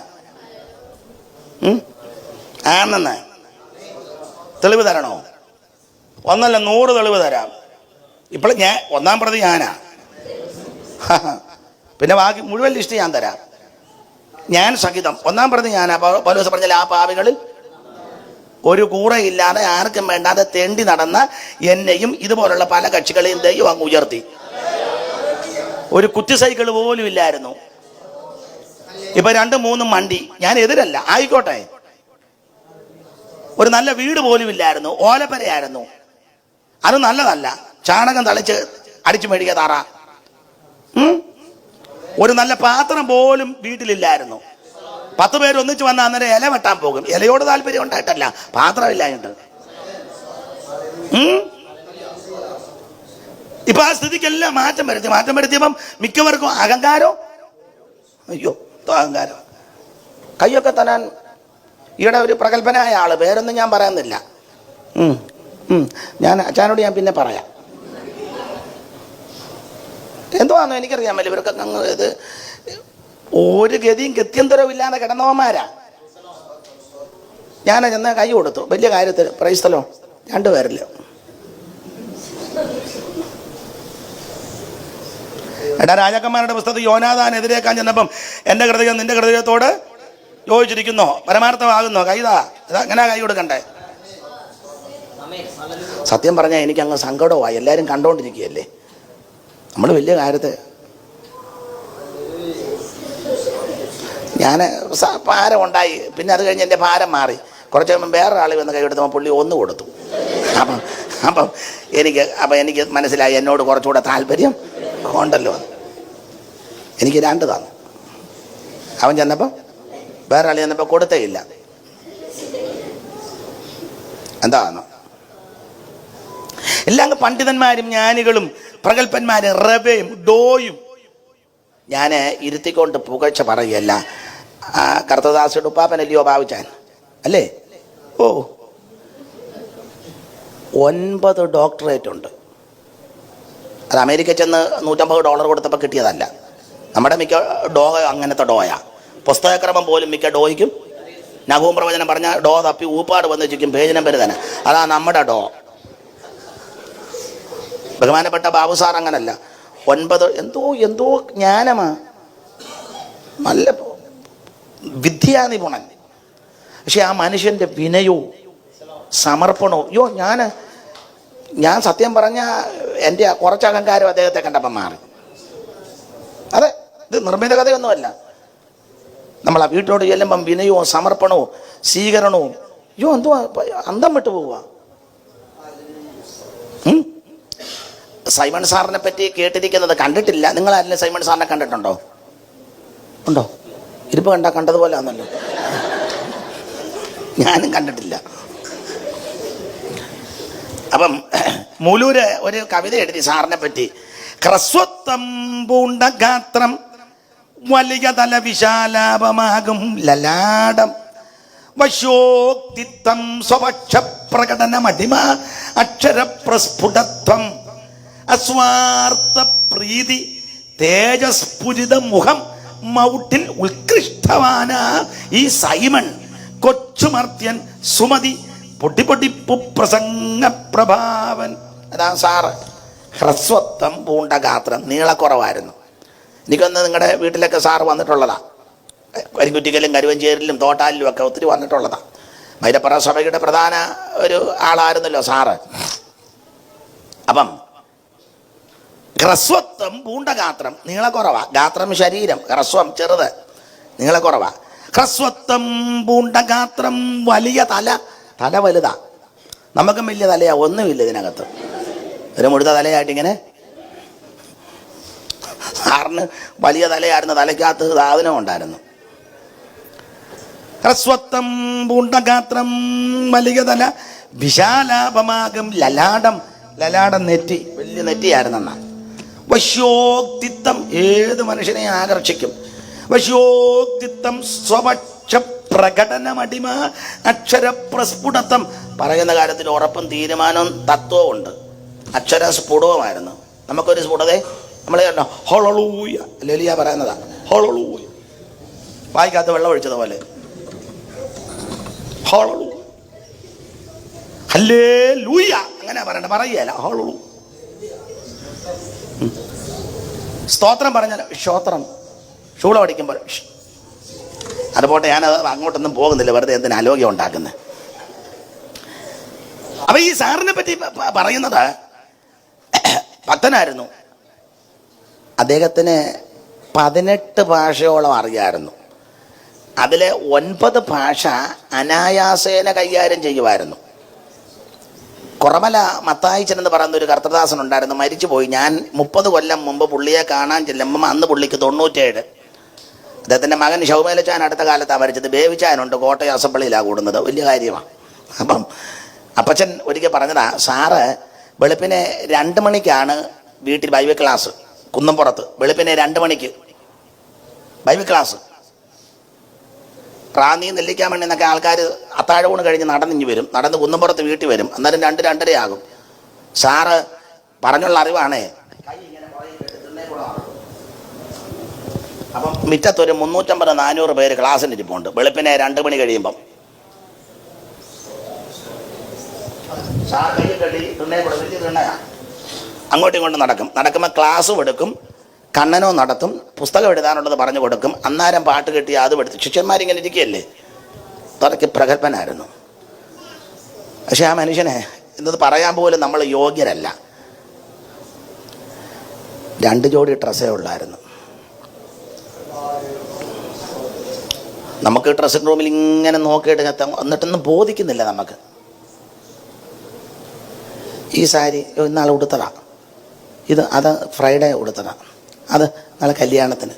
[SPEAKER 1] ആണെന്ന് തെളിവ് തരണോ? ഒന്നല്ല 100 തെളിവ് തരാം. ഇപ്പോൾ ഞാൻ ഒന്നാം പ്രതി ഞാനാ. പിന്നെ ബാക്കി മുഴുവൻ ലിസ്റ്റ് ഞാൻ തരാം. ഞാൻ സഹിതം ഒന്നാം പ്രതി ഞാനാ. പൗലോസ് പറഞ്ഞാൽ ആ പാപികളിൽ ഒരു കൂറയില്ലാതെ ആർക്കും വേണ്ടാതെ തെണ്ടി നടന്ന എന്നെയും ഇതുപോലുള്ള പല കക്ഷികളെയും ദൈവം അങ്ങ് ഉയർത്തി. ഒരു കുറ്റി സൈക്കിൾ പോലും ഇല്ലായിരുന്നു. ഇപ്പൊ 2-3 മണ്ടി. ഞാൻ എതിരല്ല, ആയിക്കോട്ടെ. ഒരു നല്ല വീട് പോലും ഇല്ലായിരുന്നു, ഓലപ്പരയായിരുന്നു. അത് നല്ലതല്ല. ചാണകം തളിച്ച് അടിച്ചു മേടിക്കുക താറ. ഒരു നല്ല പാത്രം പോലും വീട്ടിലില്ലായിരുന്നു. 10 പേര് ഒന്നിച്ച് വന്ന അന്നേരം ഇല വെട്ടാൻ പോകും. ഇലയോട് താല്പര്യം ഉണ്ടായിട്ടല്ല, പാത്രമില്ലായിട്ട്. ഇപ്പൊ ആ സ്ഥിതിക്കെല്ലാം മാറ്റം വരുത്തിയപ്പം മിക്കവർക്കും അഹങ്കാരം. അയ്യോ അഹങ്കാരം. കയ്യൊക്കെ തരാൻ ഈയിടെ ഒരു പ്രഗത്ഭനായ ആള്, പേരൊന്നും ഞാൻ പറയുന്നില്ല. ഞാൻ അച്ഛനോട് ഞാൻ പിന്നെ പറയാം. എന്തുവാന്നോ എനിക്കറിയാൻ പറ്റില്ല. ഇവർക്ക് ഇത് ഒരു ഗതിയും ഗത്യന്തരവും ഇല്ലാതെ കിടന്നവന്മാരാ. ഞാൻ ചെന്ന് കൈ കൊടുത്തു വലിയ കാര്യത്തിൽ. പ്രൈസ്തലോ 2 പേരില്ല. എടാ, രാജാക്കന്മാരുടെ പുസ്തകത്തിൽ യോനാഥാൻ എതിരേക്കാൻ ചെന്നപ്പം എൻ്റെ ഹൃദയം നിന്റെ ഹൃദയത്തോട് യോജിച്ചിരിക്കുന്നോ, പരമാർത്ഥമാകുന്നോ, കൈതാ. അങ്ങനെ കൈ കൊടുക്കണ്ടേ? സത്യം പറഞ്ഞാൽ എനിക്കങ്ങ് സങ്കടമായി. എല്ലാവരും കണ്ടോണ്ടിരിക്കുകയല്ലേ. നമ്മൾ വലിയ കാര്യത്തെ ഞാൻ ഭാരം ഉണ്ടായി. പിന്നെ അത് കഴിഞ്ഞ് എൻ്റെ ഭാരം മാറി. കുറച്ച് കഴിയുമ്പം വേറൊരാൾ വന്ന് കൈ കൊടുത്തപ്പോൾ പുള്ളി 1 കൊടുത്തു. അപ്പം എനിക്ക് മനസ്സിലായി എന്നോട് കുറച്ചുകൂടെ താല്പര്യം ഉണ്ടല്ലോ. എനിക്ക് 2 തന്നു. അവൻ ചെന്നപ്പോൾ വേറൊരാൾ ചെന്നപ്പോൾ കൊടുത്തേ ഇല്ല. എന്താണോ എല്ലാം പണ്ഡിതന്മാരും ജ്ഞാനികളും പ്രഗത്ഭന്മാരും റബയും ഡോയും ഞാൻ ഇരുത്തിക്കൊണ്ട് പുകഴ്ച പറയുകയല്ല. കർത്തദാസിയുടെ ഉപ്പാപ്പനല്ലയോ ബാബുച്ചാൻ അല്ലേ? ഓ 9 ഡോക്ടറേറ്റ് ഉണ്ട്. അത് അമേരിക്ക ചെന്ന് $150 കൊടുത്തപ്പോൾ കിട്ടിയതല്ല. നമ്മുടെ മിക്ക ഡോ അങ്ങനത്തെ ഡോയാ. പുസ്തകക്രമം പോലും മിക്ക ഡോയ്ക്കും നഹൂം പ്രവചനം പറഞ്ഞ ഡോ തപ്പി ഊപ്പാട് വന്ന് വെച്ചിരിക്കും പേജ് നമ്പർ തന്നെ. അതാ നമ്മുടെ ഡോ. ബഹുമാനപ്പെട്ട ബാബു സാർ അങ്ങനല്ല, 9 എന്തോ ജ്ഞാനമാ, നല്ല വിദ്യാനിപുണൻ. പക്ഷെ ആ മനുഷ്യൻ്റെ വിനയവും സമർപ്പണവും, ഞാൻ സത്യം പറഞ്ഞ എൻ്റെ കുറച്ച് അഹങ്കാരം അദ്ദേഹത്തെ കണ്ടപ്പം മാറി. അതെ, ഇത് നിർമ്മിത കഥയൊന്നുമല്ല. നമ്മൾ ആ വീട്ടിലോട്ട് ചെല്ലുമ്പം വിനയവും സമർപ്പണവും സ്വീകരണവും എന്തോ അന്തം വിട്ടു പോവുക. സൈമൺ സാറിനെ പറ്റി കേട്ടിരിക്കുന്നത്, കണ്ടിട്ടില്ല. നിങ്ങൾ ആരെങ്കിലും സൈമൺ സാറിനെ കണ്ടിട്ടുണ്ടോ? ഉണ്ടോ? ഇരിപ്പ് കണ്ടതുപോലെ ആണല്ലോ. ഞാനും കണ്ടിട്ടില്ല. അപ്പം മൂലൂര് ഒരു കവിത എഴുതി സാറിനെ പറ്റി. ഹ്രസ്വത്വം പൂണ്ട ഗാത്രം വലിയ തല വിശാലാപമാകും ലലാടം വശ്യോക്തിത്വം സ്വപക്ഷ പ്രകടനമടിമ അക്ഷരപ്രസ്ഫുടത്വം അസ്വാർത്ഥ പ്രീതി തേജസ്ഫുരിത മുഖം മൗട്ടിൽ ഉത്കൃഷ്ടവാന ഈ സൈമൺ കൊച്ചുമർത്യൻ സുമതി പൊട്ടിപ്പൊട്ടിപ്പു പ്രസംഗ പ്രഭാവൻ. അതാ സാറ്. ഹ്രസ്വത്വം പൂണ്ട ഗാത്രം, നീളക്കുറവായിരുന്നു. എനിക്കൊന്ന് നിങ്ങളുടെ വീട്ടിലൊക്കെ സാറ് വന്നിട്ടുള്ളതാ. കരിക്കുറ്റിക്കലും കരുവഞ്ചേരിലും തോട്ടാലിലും ഒക്കെ ഒത്തിരി വന്നിട്ടുള്ളതാ. മൈലപ്പുറ സഭയുടെ പ്രധാന ഒരു ആളായിരുന്നല്ലോ സാറ്. അപ്പം ഹ്രസ്വത്വം പൂണ്ട ഗാത്രം, നീളക്കുറവാ. ഗാത്രം ശരീരം, ഹ്രസ്വം ചെറുത്, നീളക്കുറവാ. ഹ്രസ്വത്വം പൂണ്ട ഗാത്രം വലിയ തല വലുതാ. നമുക്കും വലിയ തലയാ, ഒന്നുമില്ല ഇതിനകത്ത്. ഒരു മുഴുത്ത തലയായിട്ടിങ്ങനെ. സാറിന് വലിയ തലയായിരുന്നു, തലയ്ക്കകത്ത് സാധനം ഉണ്ടായിരുന്നു. ഹ്രസ്വത്വം പൂണ്ട ഗാത്രം വലിയ തല വിശാലാപമാകും ലലാടം നെറ്റി, വലിയ നെറ്റിയായിരുന്നെന്നാ. വശ്യോക്തിത്വം ഏത് മനുഷ്യനെ ആകർഷിക്കും. വശ്യോക്തിത്വം സ്വപക്ഷ പ്രകടനമടിമ അക്ഷരപ്രസ്ഫുടത്വം. പറയുന്ന കാര്യത്തിൽ ഉറപ്പും തീരുമാനവും തത്വവും ഉണ്ട്. അക്ഷരസ്ഫുടവുമായിരുന്നു. നമുക്കൊരു സ്ഫുടതേ നമ്മൾ ഹോളൂയ ലലിയ പറയുന്നതാ. ഹോളൂയ വായിക്കാത്ത വെള്ളം ഒഴിച്ചതുപോലെ. ഹോളൂ ഹല്ലേലൂയ അങ്ങനെ പറയല. ഹോളൂ സ്തോത്രം പറഞ്ഞാൽ ക്ഷോത്രം, ഷൂള പഠിക്കുമ്പോൾ. അതുപോട്ടെ, ഞാനത് അങ്ങോട്ടൊന്നും പോകുന്നില്ല, വെറുതെ എന്തിനാ ആലോക്യം ഉണ്ടാക്കുന്നത്. അപ്പൊ ഈ സാറിനെ പറ്റി പറയുന്നത്, ഭക്തനായിരുന്നു. അദ്ദേഹത്തിന് 18 ഭാഷയോളം അറിയായിരുന്നു. അതിലെ 9 ഭാഷ അനായാസേന കൈകാര്യം ചെയ്യുമായിരുന്നു. കുറമല മത്തായിച്ചൻ എന്ന് പറയുന്ന ഒരു കർത്തദാസൻ ഉണ്ടായിരുന്നു, മരിച്ചുപോയി. ഞാൻ 30 കൊല്ലം മുമ്പ് പുള്ളിയെ കാണാൻ ചെല്ലുമ്പം അന്ന് പുള്ളിക്ക് 97. അദ്ദേഹത്തിൻ്റെ മകൻ ഷൗമേലച്ചാൻ അടുത്ത കാലത്താണ് മരിച്ചത്. ബേവിച്ചാനുണ്ട്, കോട്ടയം അസംബ്ലിയിലാണ് കൂടുന്നത്, വലിയ കാര്യമാണ്. അപ്പം അപ്പച്ചൻ ഒരിക്കൽ പറഞ്ഞതാ, സാറ് വെളുപ്പിനെ 2 മണിക്കാണ് വീട്ടിൽ ബൈബിൾ ക്ലാസ്, കുന്നംപുറത്ത്. വെളുപ്പിനെ 2 മണിക്ക് ബൈബിൾ ക്ലാസ്. റാന്നി നെല്ലിക്കാമണ്ണി എന്നൊക്കെ ആൾക്കാർ അത്താഴൂണ് കഴിഞ്ഞ് നടന്നിഞ്ഞ് വരും, നടന്ന് കുന്നംപുറത്ത് വീട്ടിൽ വരും. അന്നേരം 2-2:30 ആകും. സാറ് പറഞ്ഞുള്ള അറിവാണേ. അപ്പം മിറ്റത്തൊരു 350-400 പേര് ക്ലാസ്സിന് ഇരിപ്പുണ്ട് വെളുപ്പിനെ 2 മണി കഴിയുമ്പം. അങ്ങോട്ടും ഇങ്ങോട്ടും നടക്കുമ്പോൾ ക്ലാസ്സും എടുക്കും, കണ്ണനോ നടത്തും, പുസ്തകം എഴുതാനുള്ളത് പറഞ്ഞു കൊടുക്കും. അന്നേരം പാട്ട് കെട്ടി അതും എടുത്ത് ശിഷ്യന്മാരിങ്ങനെ ഇരിക്കുകയല്ലേ. അത്രയ്ക്ക് പ്രഗത്ഭനായിരുന്നു. പക്ഷെ ആ മനുഷ്യനെ എന്നത് പറയാൻ പോലും നമ്മൾ യോഗ്യരല്ല. 2 ജോഡി ഡ്രസ്സേ ഉള്ളായിരുന്നു. നമുക്ക് ഡ്രസ്സിംഗ് റൂമിൽ ഇങ്ങനെ നോക്കിയിട്ട് എന്നിട്ടൊന്നും ബോധിക്കുന്നില്ല നമുക്ക്. ഈ സാരി ഇന്നാൾ ഉടുത്തതാ, അത് ഫ്രൈഡേ ഉടുത്തതാ, അത് നാളെ കല്യാണത്തിന്.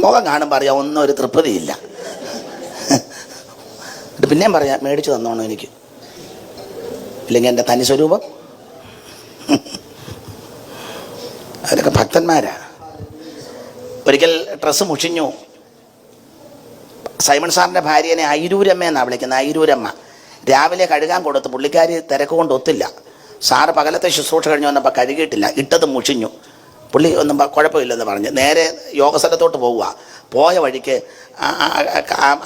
[SPEAKER 1] മുഖം കാണുമ്പോൾ അറിയാം ഒന്നും ഒരു തൃപ്തിയില്ല. പിന്നെയും പറയാം മേടിച്ചു തന്നോണം എനിക്ക്, ഇല്ലെങ്കിൽ എൻ്റെ തനി സ്വരൂപം. അവരൊക്കെ ഭക്തന്മാരാ. ഒരിക്കൽ ഡ്രസ്സ് മുഷിഞ്ഞു. സൈമൺ സാറിൻ്റെ ഭാര്യനെ ഐരൂരമ്മ എന്നാണ് വിളിക്കുന്നത്. ഐരൂരമ്മ രാവിലെ കഴുകാൻ കൊടുത്ത് പുള്ളിക്കാരി തിരക്ക് കൊണ്ട് ഒത്തില്ല. സാറ് പകലത്തെ ശുശ്രൂഷ കഴിഞ്ഞ് വന്നപ്പോൾ കഴുകിയിട്ടില്ല, ഇട്ടത് മുഷിഞ്ഞു. പുള്ളി ഒന്നും കുഴപ്പമില്ലെന്ന് പറഞ്ഞ് നേരെ യോഗ സ്ഥലത്തോട്ട് പോവുക. പോയ വഴിക്ക്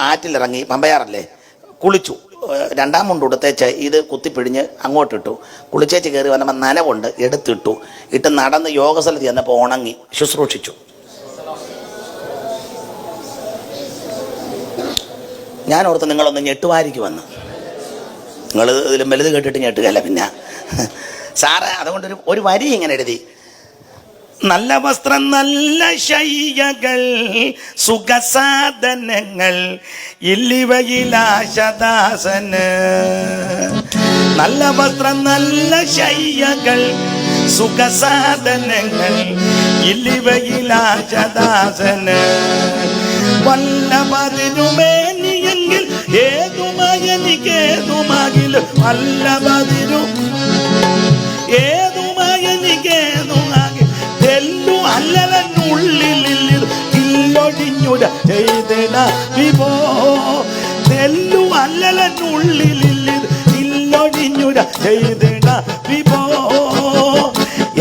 [SPEAKER 1] ആറ്റിലിറങ്ങി, പമ്പയാറല്ലേ, കുളിച്ചു. രണ്ടാം മുണ്ട് ഉടുത്തേച്ച് ഇത് കുത്തിപ്പിഴിഞ്ഞ് അങ്ങോട്ടിട്ടു. കുളിച്ചേച്ച് കയറി വന്നപ്പോൾ നനവുണ്ട്, എടുത്തിട്ടു. ഇട്ട് നടന്ന് യോഗ സ്ഥലത്ത് ചെന്നപ്പോൾ ഉണങ്ങി. ശുശ്രൂഷിച്ചു. ഞാൻ ഓർത്ത് നിങ്ങളൊന്ന് ഞെട്ടുവാരിക്ക് വന്ന്. നിങ്ങൾ ഇതിലും വലുത് കേട്ടിട്ട് ഞെട്ടുകയല്ല. പിന്നെ സാറ് അതുകൊണ്ടൊരു ഒരു വരി ഇങ്ങനെ എഴുതി: നല്ല വസ്ത്രം, നല്ല ശയ്യകൾ, സുഖസാധനങ്ങൾ, ഇല്ലിവയിലാശദാസന്. നല്ല വസ്ത്രം, നല്ല ശയ്യകൾ, സുഖസാധനങ്ങൾ, ഇല്ലിവയിലാശദാസന്. വല്ലഭതിരുമേനിയെങ്കിൽ ഏതുമയനിക്കേതുമാകിലും, വല്ലഭതിരു ഏതുമയനിക്കേതുമാകിൽ തെല്ലു അല്ലലനുള്ളിലില്ലു ഇല്ലൊഴിഞ്ഞുര ചെയ്തിട വിഭോ. തെല്ലു അല്ലലനുള്ളിലില്ലു ഇല്ലൊഴിഞ്ഞുര ചെയ്തിട വിഭോ.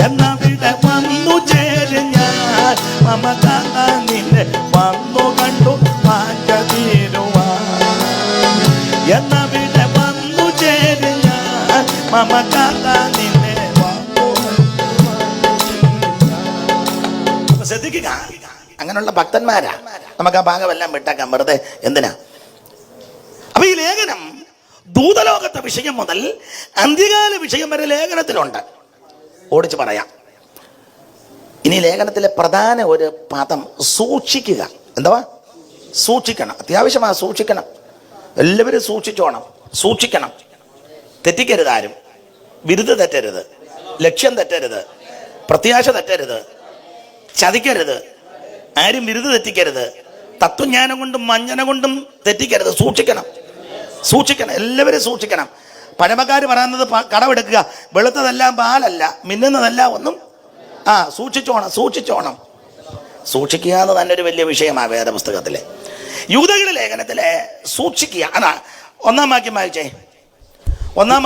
[SPEAKER 1] എന്നവിടെ വന്നു ചേര് ഞാൻ മമത നിന്നെ വന്നു കണ്ടു മാറ്റ തീരുവാൻ. എന്നവിടെ വന്നു ചേര് ഞാൻ മമത നിന്നെ വന്നു. ശ്രദ്ധിക്കുക, അങ്ങനെയുള്ള ഭക്തന്മാരാ. നമുക്ക് ആ ഭാഗമെല്ലാം വിട്ടേക്കാം, വെറുതെ എന്തിനാ. അപ്പൊ ഈ ലേഖനം ദൂതലോകത്തെ വിഷയം മുതൽ അന്ത്യകാല വിഷയം വരെ ലേഖനത്തിലുണ്ട്. ഓടിച്ച് പറയാം. ഇനി ലേഖനത്തിലെ പ്രധാന ഒരു പദം സൂക്ഷിക്കുക. എന്തുവാ? സൂക്ഷിക്കണം. അത്യാവശ്യമാണ് സൂക്ഷിക്കണം. എല്ലാവരും സൂക്ഷിച്ചോണം. സൂക്ഷിക്കണം. തെറ്റിക്കരുത് ആരും. വിരുദ്ധ തെറ്റരുത്, ലക്ഷ്യം തെറ്റരുത്, പ്രത്യാശ തെറ്റരുത്, ചതിക്കരുത്, ആരും വിരുദ്ധ തെറ്റിക്കരുത്, തത്വജ്ഞാനം കൊണ്ടും വഞ്ചന കൊണ്ടും തെറ്റിക്കരുത്. സൂക്ഷിക്കണം, സൂക്ഷിക്കണം. എല്ലാവരും സൂക്ഷിക്കണം. പഴമക്കാർ പറയുന്നത് കടമെടുക്കുക, വെളുത്തതെല്ലാം പാലല്ല, മിന്നുന്നതെല്ലാം ഒന്നും. സൂക്ഷിച്ചോണം, സൂക്ഷിച്ചോണം. സൂക്ഷിക്കുക എന്ന് തന്നെ ഒരു വലിയ വിഷയമാണ് വേദപുസ്തകത്തിലെ. യൂദയുടെ ലേഖനത്തിലെ സൂക്ഷിക്കുക. അതാ 1-ാം വാക്യം വായിച്ചേ. 1-ാം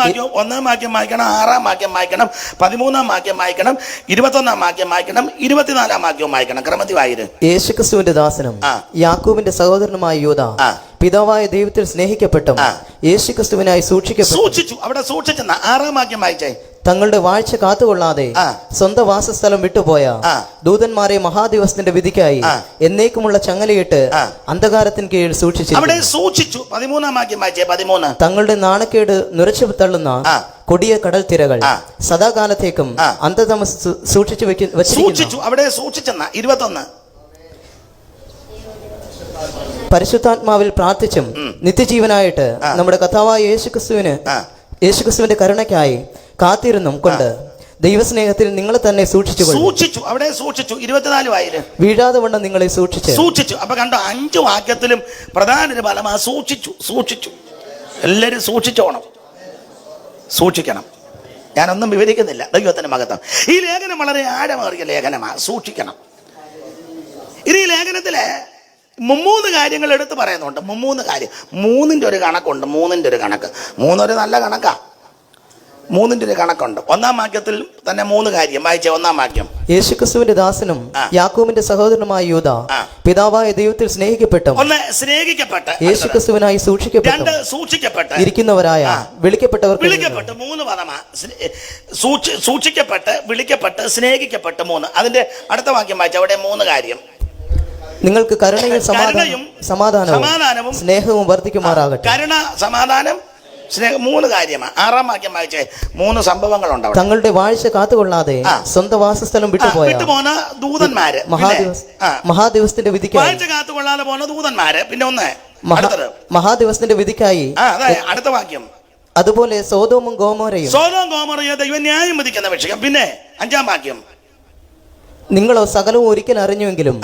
[SPEAKER 1] വാക്യം വായിക്കണം, 6-ാം വാക്യം വായിക്കണം, 13-ാം വാക്യം വായിക്കണം, 21-ാം വാക്യം വായിക്കണം, 24-ാം വാക്യവും വായിക്കണം. ക്രമത്തിൽ വായിര്.
[SPEAKER 2] യേശുക്രിസ്തുവിന്റെ ദാസനും യാക്കോബിന്റെ സഹോദരനുമായ യൂദാ, പിതാവായ ദൈവത്തിൽ സ്നേഹിക്കപ്പെട്ടും യേശുക്രിസ്തുവിനായി സൂക്ഷിച്ചു.
[SPEAKER 1] അവിടെ സൂക്ഷിച്ചെന്ന 6-ാം വാക്യം വായിച്ചേ.
[SPEAKER 2] തങ്ങളുടെ വാഴ്ച കാത്തുകൊള്ളാതെ സ്വന്തം വാസസ്ഥലം വിട്ടുപോയ ദൂതന്മാരെ മഹാദിവസത്തിന്റെ വിധിക്കായി എന്നേക്കുമുള്ള ചങ്ങലയിട്ട് അന്ധകാരത്തിന് കീഴിൽ സൂക്ഷിച്ചു.
[SPEAKER 1] അവിടെ സൂക്ഷിച്ചു. 13-ാം വാക്യം വായിച്ചേ. 13.
[SPEAKER 2] തങ്ങളുടെ നാണക്കേട് നുരച്ചു തള്ളുന്ന കൊടിയ കടൽ തിരകൾ സദാകാലത്തേക്കും അന്ധതമസ് സൂക്ഷിച്ചു വെച്ചിരിക്കുന്നു.
[SPEAKER 1] അവിടെ സൂക്ഷിച്ചെന്ന 21.
[SPEAKER 2] പരിശുദ്ധാത്മാവിൽ പ്രാർത്ഥിച്ചും നിത്യജീവനായിട്ട് നമ്മുടെ കർത്താവായ യേശുക്രിസ്തുവിന്റെ കരുണയ്ക്കായി കാത്തിരുന്നും കൊണ്ട് ദൈവസ്നേഹത്തിൽ നിങ്ങളെ തന്നെ സൂക്ഷിച്ചു.
[SPEAKER 1] അവിടെ സൂക്ഷിച്ചു. 24 വായില്.
[SPEAKER 2] വീഴാതെ വണ്ണം നിങ്ങളെ സൂക്ഷിച്ചു.
[SPEAKER 1] അപ്പൊ കണ്ടോ, 5 വാക്യത്തിലും പ്രധാന ഒരു ഫലമാ സൂക്ഷിച്ചു. എല്ലാവരും സൂക്ഷിച്ചോണം, സൂക്ഷിക്കണം. ഞാനൊന്നും വിവരിക്കുന്നില്ല. ദൈവത്തിന്റെ മഹത്വം. ഈ ലേഖനം വളരെ ആഴമേറിയ ലേഖനമാണ്. സൂക്ഷിക്കണം. ഇനി ഈ ലേഖനത്തിലെ 3 കാര്യങ്ങൾ എടുത്ത് പറയുന്നുണ്ട്. 3 കാര്യം. 3ന്റെ ഒരു കണക്കുണ്ട്. 3ന്റെ ഒരു കണക്ക്. 3 ഒരു നല്ല കണക്കാ. 3ന്റെ ഒരു കണക്കുണ്ട്. 1-ാം വാക്യത്തിൽ തന്നെ 3 കാര്യം വായിച്ച. 1-ാം വാക്യം.
[SPEAKER 2] യേശുക്രിസ്തുവിന്റെ ദാസനും യാക്കോബിന്റെ സഹോദരനുമായ യൂദാ, പിതാവായ ദൈവത്തിൽ സ്നേഹിക്കപ്പെട്ടും യേശുക്രിസ്തുവിനായി സൂക്ഷിക്കപ്പെട്ട് ഇരിക്കുന്നവരായ വിളിക്കപ്പെട്ടവർക്ക്.
[SPEAKER 1] 3 പദമാ. സൂക്ഷിക്കപ്പെട്ട്, വിളിക്കപ്പെട്ട്, സ്നേഹിക്കപ്പെട്ട്. 3. അതിന്റെ അടുത്ത വാക്യം വായിച്ച. അവിടെ 3 കാര്യം.
[SPEAKER 2] നിങ്ങൾക്ക് കരുണയും സമാധാനവും സ്നേഹവും വർദ്ധിക്കുമാറാകട്ടെ.
[SPEAKER 1] കരുണ, സമാധാനം, സ്നേഹം. 3 കാര്യമാണ്. 6-ാം വാക്യം വായിച്ചേ. 3 സംഭവങ്ങളുണ്ട്.
[SPEAKER 2] തങ്ങളുടെ വാഴ്ച കാത്തുകൊള്ളാതെ സ്വന്തം വാസസ്ഥലം വിട്ടുപോയ
[SPEAKER 1] ദൂതന്മാര്.
[SPEAKER 2] മഹാദിവസത്തിന്റെ വിധിക്കായി
[SPEAKER 1] വാഴ്ച കാത്തുകൊള്ളാതെ പോന്ന ദൂതന്മാര്. പിന്നെ ഒന്ന്
[SPEAKER 2] മഹാദിവസത്തിന്റെ വിധിക്കായി.
[SPEAKER 1] അടുത്ത വാക്യം.
[SPEAKER 2] അതുപോലെ സോദോമും ഗോമോരയും
[SPEAKER 1] ദൈവം ന്യായം വിധിക്കുന്ന വിഷയം. പിന്നെ 5-ാം വാക്യം.
[SPEAKER 2] നിങ്ങളോ സകലവും ഒരിക്കൽ അറിഞ്ഞുവെങ്കിലും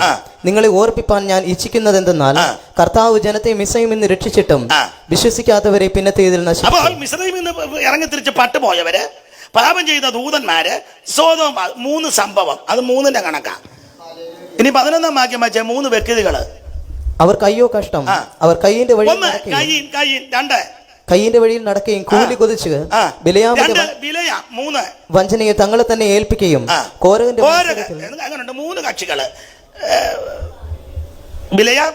[SPEAKER 2] നിങ്ങളെ ഓർപ്പിപ്പാൻ ഞാൻ ഇച്ഛിക്കുന്നത് എന്തെന്നാൽ കർത്താവ് ജനത്തെ മിസ്രയീമിൽ നിന്ന് രക്ഷിച്ചിട്ടും വിശ്വസിക്കാത്തവരെ പിന്നത്തെ ഇതിൽ നശിപ്പിച്ചു.
[SPEAKER 1] മിസ്രയീമിൽ നിന്ന് ഇറങ്ങിത്തിരിച്ച് പട്ടുപോയവര്, പാപം ചെയ്ത ദൂതന്മാര്, സോദോം. 3 സംഭവം. അത് 3ന്റെ കണക്കാ. ഇനി 11-ാം വാക്യം വെച്ച 3 വ്യക്തികള്.
[SPEAKER 2] അവർ കയ്യോ കഷ്ടം, അവർ കയ്യിന്റെ വഴി.
[SPEAKER 1] 1 കയ്യീൻ. 2
[SPEAKER 2] കയ്യിന്റെ വഴിയിൽ നടക്കുകയും കൂലി കൊതിച്ച് ബിലയാമിന്റെ വഞ്ചനയെ തങ്ങളെ തന്നെ ഏൽപ്പിക്കുകയും കോരകന്റെ
[SPEAKER 1] അങ്ങനെയുണ്ട് 3 കക്ഷികള്. ബിലയാം,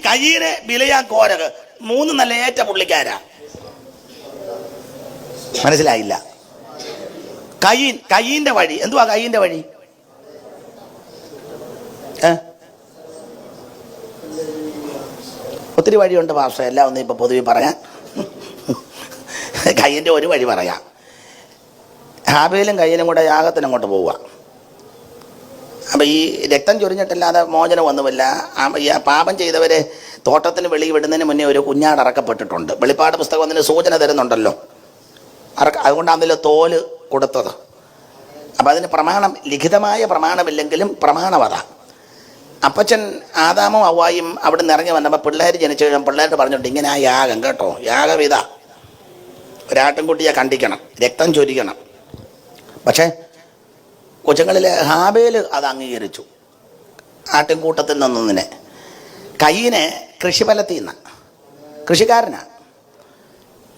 [SPEAKER 1] കയ്യിനെ ബിലയാം, കോരക്, 3 നല്ല ഏറ്റ പുള്ളിക്കാരാ. മനസ്സിലായില്ല? കയ്യിന്റെ വഴി എന്തുവാ? കയ്യിന്റെ വഴി ഒത്തിരി വഴിയുണ്ട് ഭാഷ, എല്ലാം ഒന്നും ഇപ്പൊ പൊതുവെ പറയാൻ. കയ്യിന്റെ ഒരു വഴി പറയാം. ഹാബേലും കയ്യിലും കൂടെ യാഗത്തിന് അങ്ങോട്ട് പോവുക. അപ്പം ഈ രക്തം ചൊരിഞ്ഞിട്ടല്ലാതെ മോചനം ഒന്നുമില്ല. ഈ പാപം ചെയ്തവരെ തോട്ടത്തിന് വെളി വിടുന്നതിന് മുന്നേ ഒരു കുഞ്ഞാട് അറക്കപ്പെട്ടിട്ടുണ്ട്. വെളിപ്പാട് പുസ്തകം അതിന് സൂചന തരുന്നുണ്ടല്ലോ. അതുകൊണ്ടാണല്ലോ തോല് കൊടുത്തത്. അപ്പം അതിന് പ്രമാണം, ലിഖിതമായ പ്രമാണമില്ലെങ്കിലും പ്രമാണവത. അപ്പച്ചൻ ആദാമും ഹവ്വായും അവിടെ നിന്ന് ഇറങ്ങി വന്നപ്പോൾ പിള്ളേർ ജനിച്ചു കഴിഞ്ഞാൽ പിള്ളേരോട് പറഞ്ഞിട്ടുണ്ട്, ഇങ്ങനെ ആ യാഗം കേട്ടോ, യാഗവിധ ഒരാട്ടിൻകുട്ടിയെ കണ്ടിക്കണം, രക്തം ചൊരിക്കണം. പക്ഷേ കൊച്ചുങ്ങളിൽ ഹാബേൽ അത് അംഗീകരിച്ചു, ആട്ടിൻകൂട്ടത്തിൽ നിന്നൊന്നിനെ. കയ്യിനെ കൃഷിഫലത്തിൽ നിന്ന്, കൃഷിക്കാരനാ.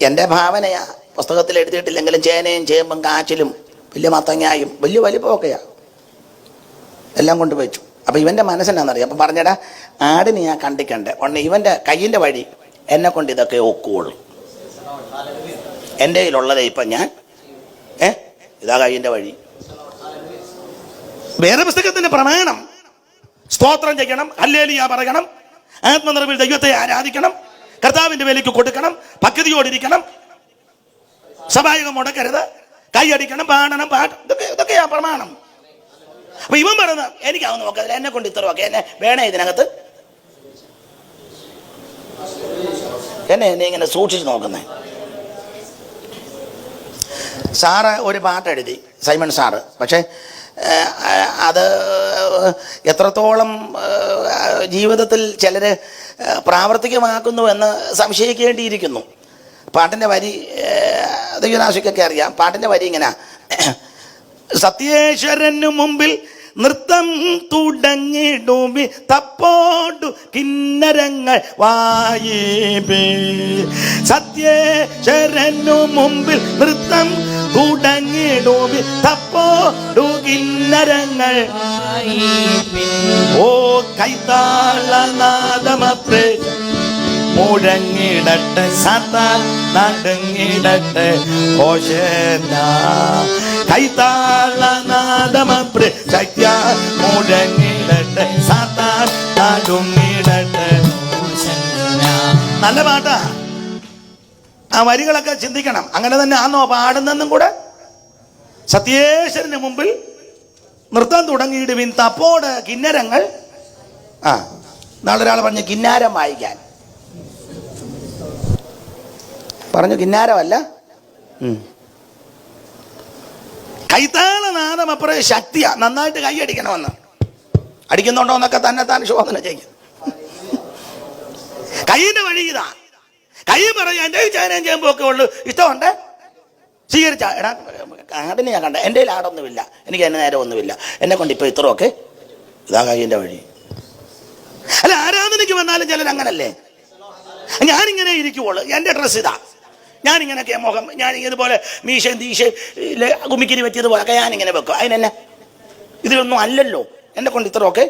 [SPEAKER 1] എൻ്റെ ഭാവനയാ, പുസ്തകത്തിൽ എഴുതിയിട്ടില്ലെങ്കിലും ചേനയും ചേമ്പും കാച്ചിലും വലിയ മത്തങ്ങായും വലിയ വലിപ്പമൊക്കെയാണ്, എല്ലാം കൊണ്ട് വെച്ചു. അപ്പം ഇവൻ്റെ മനസ്സെന്നാണെന്നറിയാം. അപ്പം പറഞ്ഞടാ, ആടിനെ ഞാൻ കണ്ടിക്കണ്ടേ, ഒന്ന് ഇവൻ്റെ കയ്യിൻ്റെ വഴി എന്നെ കൊണ്ട് ഇതൊക്കെ ഒക്കുള്ളൂ. എൻ്റെ കയ്യിലുള്ളതേ ഇപ്പം ഞാൻ ഇതാ കയ്യിൻ്റെ വഴി. വേറെ പുസ്തകത്തിന്റെ പ്രമാണം സ്തോത്രം ചെയ്യണം, ഹല്ലേലൂയ പറയണം, ആത്മനിറവിൽ ദൈവത്തെ ആരാധിക്കണം, കർത്താവിന്റെ വേലയ്ക്ക് കൊടുക്കണം, ഭക്തിയോടിരിക്കണം, സഭായകം മുടക്കരുത്, കൈയടിക്കണം, പാടണം, ഇതൊക്കെയാ പ്രമാണം. അപ്പൊ ഇവൻ പറയുന്നത് എനിക്കാവുന്ന നോക്കത്തില്ല, എന്നെ കൊണ്ട് ഇത്ര ഒക്കെ എന്നെ വേണേ ഇതിനകത്ത്, എന്നെ ഇങ്ങനെ സൂക്ഷിച്ച് നോക്കുന്നേ. സാറ് ഒരു പാട്ടെഴുതി, സൈമൺ സാറ്. പക്ഷേ അത് എത്രത്തോളം ജീവിതത്തിൽ ചിലർ പ്രാവർത്തികമാക്കുന്നു എന്ന് സംശയിക്കേണ്ടിയിരിക്കുന്നു. പാട്ടിൻ്റെ വരി ദൈവനാശിക്കൊക്കെ അറിയാം. പാട്ടിൻ്റെ വരി ഇങ്ങനെ: സത്യേശ്വരനു മുമ്പിൽ നൃത്തം തുടങ്ങിടുമി തപ്പോടു കിന്നരങ്ങൾ വായിപ്പേ. സത്യേശ്വരനു മുമ്പിൽ നൃത്തം തുടങ്ങിടുമി തപ്പോടു കിന്നരങ്ങൾ. ഓ കൈതാളനാദമപ്രേ മുഴങ്ങിടട്ടെ, സാത്താൻ നടുങ്ങിടട്ടെ, ഹോശേന. കൈതാളനാദമപ്രേ ശക്യ മുഴങ്ങിടട്ടെ, സാത്താൻ നടുങ്ങിടട്ടെ. നല്ല പാട്ടാ. ആ വരികളൊക്കെ ചിന്തിക്കണം. അങ്ങനെ തന്നെ ആന്നോ പാടുന്നെന്നും കൂടെ. സത്യേശ്വരന് മുമ്പിൽ നൃത്തം തുടങ്ങിയിടുവിൻ തപ്പോട് കിന്നരങ്ങൾ. നാളെ ഒരാൾ പറഞ്ഞു കിന്നാരം വായിക്കാൻ പറഞ്ഞു. കിന്നാരമല്ല, കൈത്താളനാദം അപ്പുറം ശക്തിയാ. നന്നായിട്ട് കൈ അടിക്കണമെന്ന്. അടിക്കുന്നുണ്ടോ എന്നൊക്കെ തന്നെ താൻ ശോധന ചെയ്യും. കൈയിന്റെ വഴി ഇതാ. കൈ പറയാം, എൻ്റെ ചേനയും ചേമ്പും ഒക്കെ ഉള്ളു, ഇഷ്ടമുണ്ട് സ്വീകരിച്ച. എടാ ആടിനെ ഞാൻ കണ്ട, എൻ്റെ കയ്യിൽ ആടൊന്നുമില്ല, എനിക്ക് അതിന് നേരം ഒന്നുമില്ല, എന്നെ കൊണ്ട് ഇപ്പൊ ഇത്രയൊക്കെ ഇതാ കൈയിന്റെ വഴി. അല്ല, ആരാധനയ്ക്ക് വന്നാലും ചിലർ അങ്ങനല്ലേ, ഞാനിങ്ങനെ ഇരിക്കുവുള്ളൂ, എൻ്റെ ഡ്രസ്സ് ഇതാ, ഞാനിങ്ങനെയൊക്കെ മുഖം, ഞാൻ ഇതുപോലെ മീശയും തീശയും കുമിക്കിരി പറ്റിയതുപോലൊക്കെ ഞാനിങ്ങനെ വെക്കും. അതിനെന്നെ ഇതിലൊന്നും അല്ലല്ലോ, എന്നെ കൊണ്ട് ഇത്രയൊക്കെ.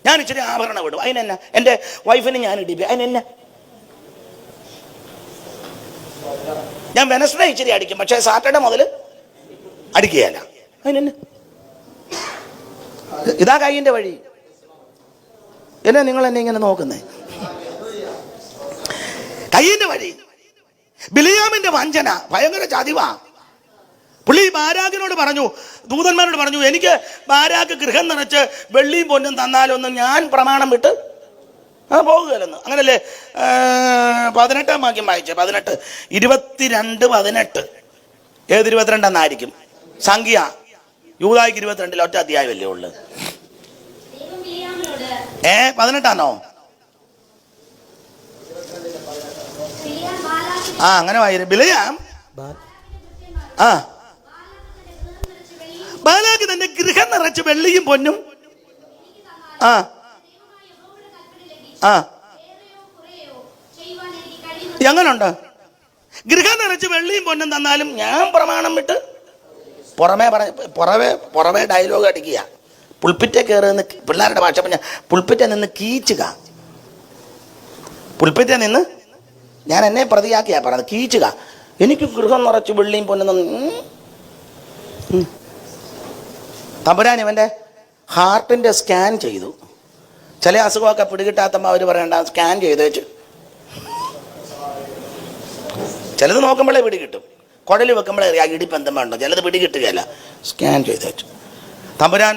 [SPEAKER 1] ഞാൻ ഇച്ചിരി ആഭരണം വിടും, അതിനെന്നെ. എൻ്റെ വൈഫിന് ഞാൻ ഇടിപ്പി, അതിനെന്നെ. ഞാൻ വെനസ്ഡേ ഇച്ചിരി അടിക്കും, പക്ഷേ സാറ്റർഡേ മുതൽ അടിക്കുകയല്ല, അതിനെന്നെ. ഇതാ കൈയിൻ്റെ വഴി. എന്നെ നിങ്ങൾ എന്നെ ഇങ്ങനെ നോക്കുന്നേ, കൈയിൻ്റെ വഴി. ബിലിയാമിന്റെ വഞ്ചന ഭയങ്കര ചതിവാ. പുള്ളി ബാരാക്കിനോട് പറഞ്ഞു, ദൂതന്മാരോട് പറഞ്ഞു, എനിക്ക് ബാരാക്ക് ഗൃഹം നിറച്ച് വെള്ളിയും പൊന്നും തന്നാലൊന്നും ഞാൻ പ്രമാണം വിട്ട് പോകുകയല്ലെന്ന്. അങ്ങനല്ലേ 18-ാം വാക്യം വായിച്ചേ, 18, 22, 18. ഏത് 22 സംഖ്യ? യൂദായിക്ക് 22 ഒറ്റ അധ്യായമല്ലേ ഉള്ളു. 18 അങ്ങനെ വായിരും. ബിലയാം ബാലാക്ക് തന്റെ ഗൃഹം നിറച്ച് വെള്ളിയും പൊന്നും എങ്ങനുണ്ട്? ഗൃഹം നിറച്ച് വെള്ളിയും പൊന്നും തന്നാലും ഞാൻ പ്രമാണം വിട്ട് പുറമേ ഡയലോഗ് അടിക്കുക. പുൾപ്പിറ്റെ കയറി നിന്ന് പിള്ളേരുടെ ഭാഷ പറഞ്ഞ പുൾപ്പിറ്റെ നിന്ന് കീച്ചുക. പുൾപ്പിറ്റെ നിന്ന് ഞാൻ എന്നെ പ്രതിയാക്കിയാ പറഞ്ഞത്, കീച്ചുക. എനിക്ക് ഗൃഹം നിറച്ച് വെള്ളിയും പൊന്നും തമ്പുരാൻ ഇവൻ്റെ ഹാർട്ടിൻ്റെ സ്കാൻ ചെയ്തു. ചില അസുഖമൊക്കെ പിടികിട്ടാത്തമ്മ അവർ പറയണ്ട, സ്കാൻ ചെയ്ത് വെച്ചു. ചിലത് നോക്കുമ്പോഴേ പിടികിട്ടും, കുഴൽ വെക്കുമ്പോഴേ ആ ഇടിപ്പെന്തം വേണ്ടോ, ചിലത് പിടികിട്ടുകയല്ല, സ്കാൻ ചെയ്ത് വെച്ചു. തമ്പുരാൻ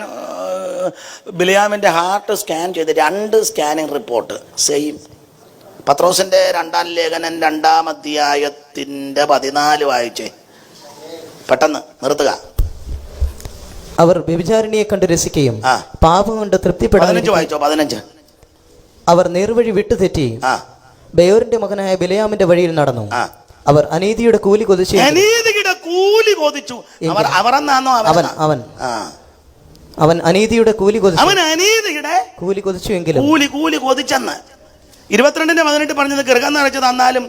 [SPEAKER 1] ബിലിയാമിൻ്റെ ഹാർട്ട് സ്കാൻ ചെയ്ത് 2 സ്കാനിങ് റിപ്പോർട്ട് സെയിം. പത്രോസിൻ്റെ 2-ാം ലേഖനം 2-ാം അധ്യായത്തിൻ്റെ 14 വായിച്ചേ, പെട്ടെന്ന് നിർത്തുക.
[SPEAKER 2] അവർ വ്യഭിചാരിണിയെ കണ്ട് രസിക്കുകയും പാപം കൊണ്ട് തൃപ്തിപ്പെടാൻ
[SPEAKER 1] 15 വായിച്ചോ. 15
[SPEAKER 2] അവർ നേർവഴി വിട്ടുതെറ്റി ബെയോരിന്റെ മകനായ ബിലയാമിന്റെ വഴിയിൽ നടന്നു. അവർ അനീതിയുടെ കൂലി കൊതിച്ചു. അവൻ അനീതിയുടെ കൂലി കൊതിച്ചുവെങ്കിലും
[SPEAKER 1] 22:18 പറഞ്ഞത് ഗൃഹം നിറച്ച് തന്നാലും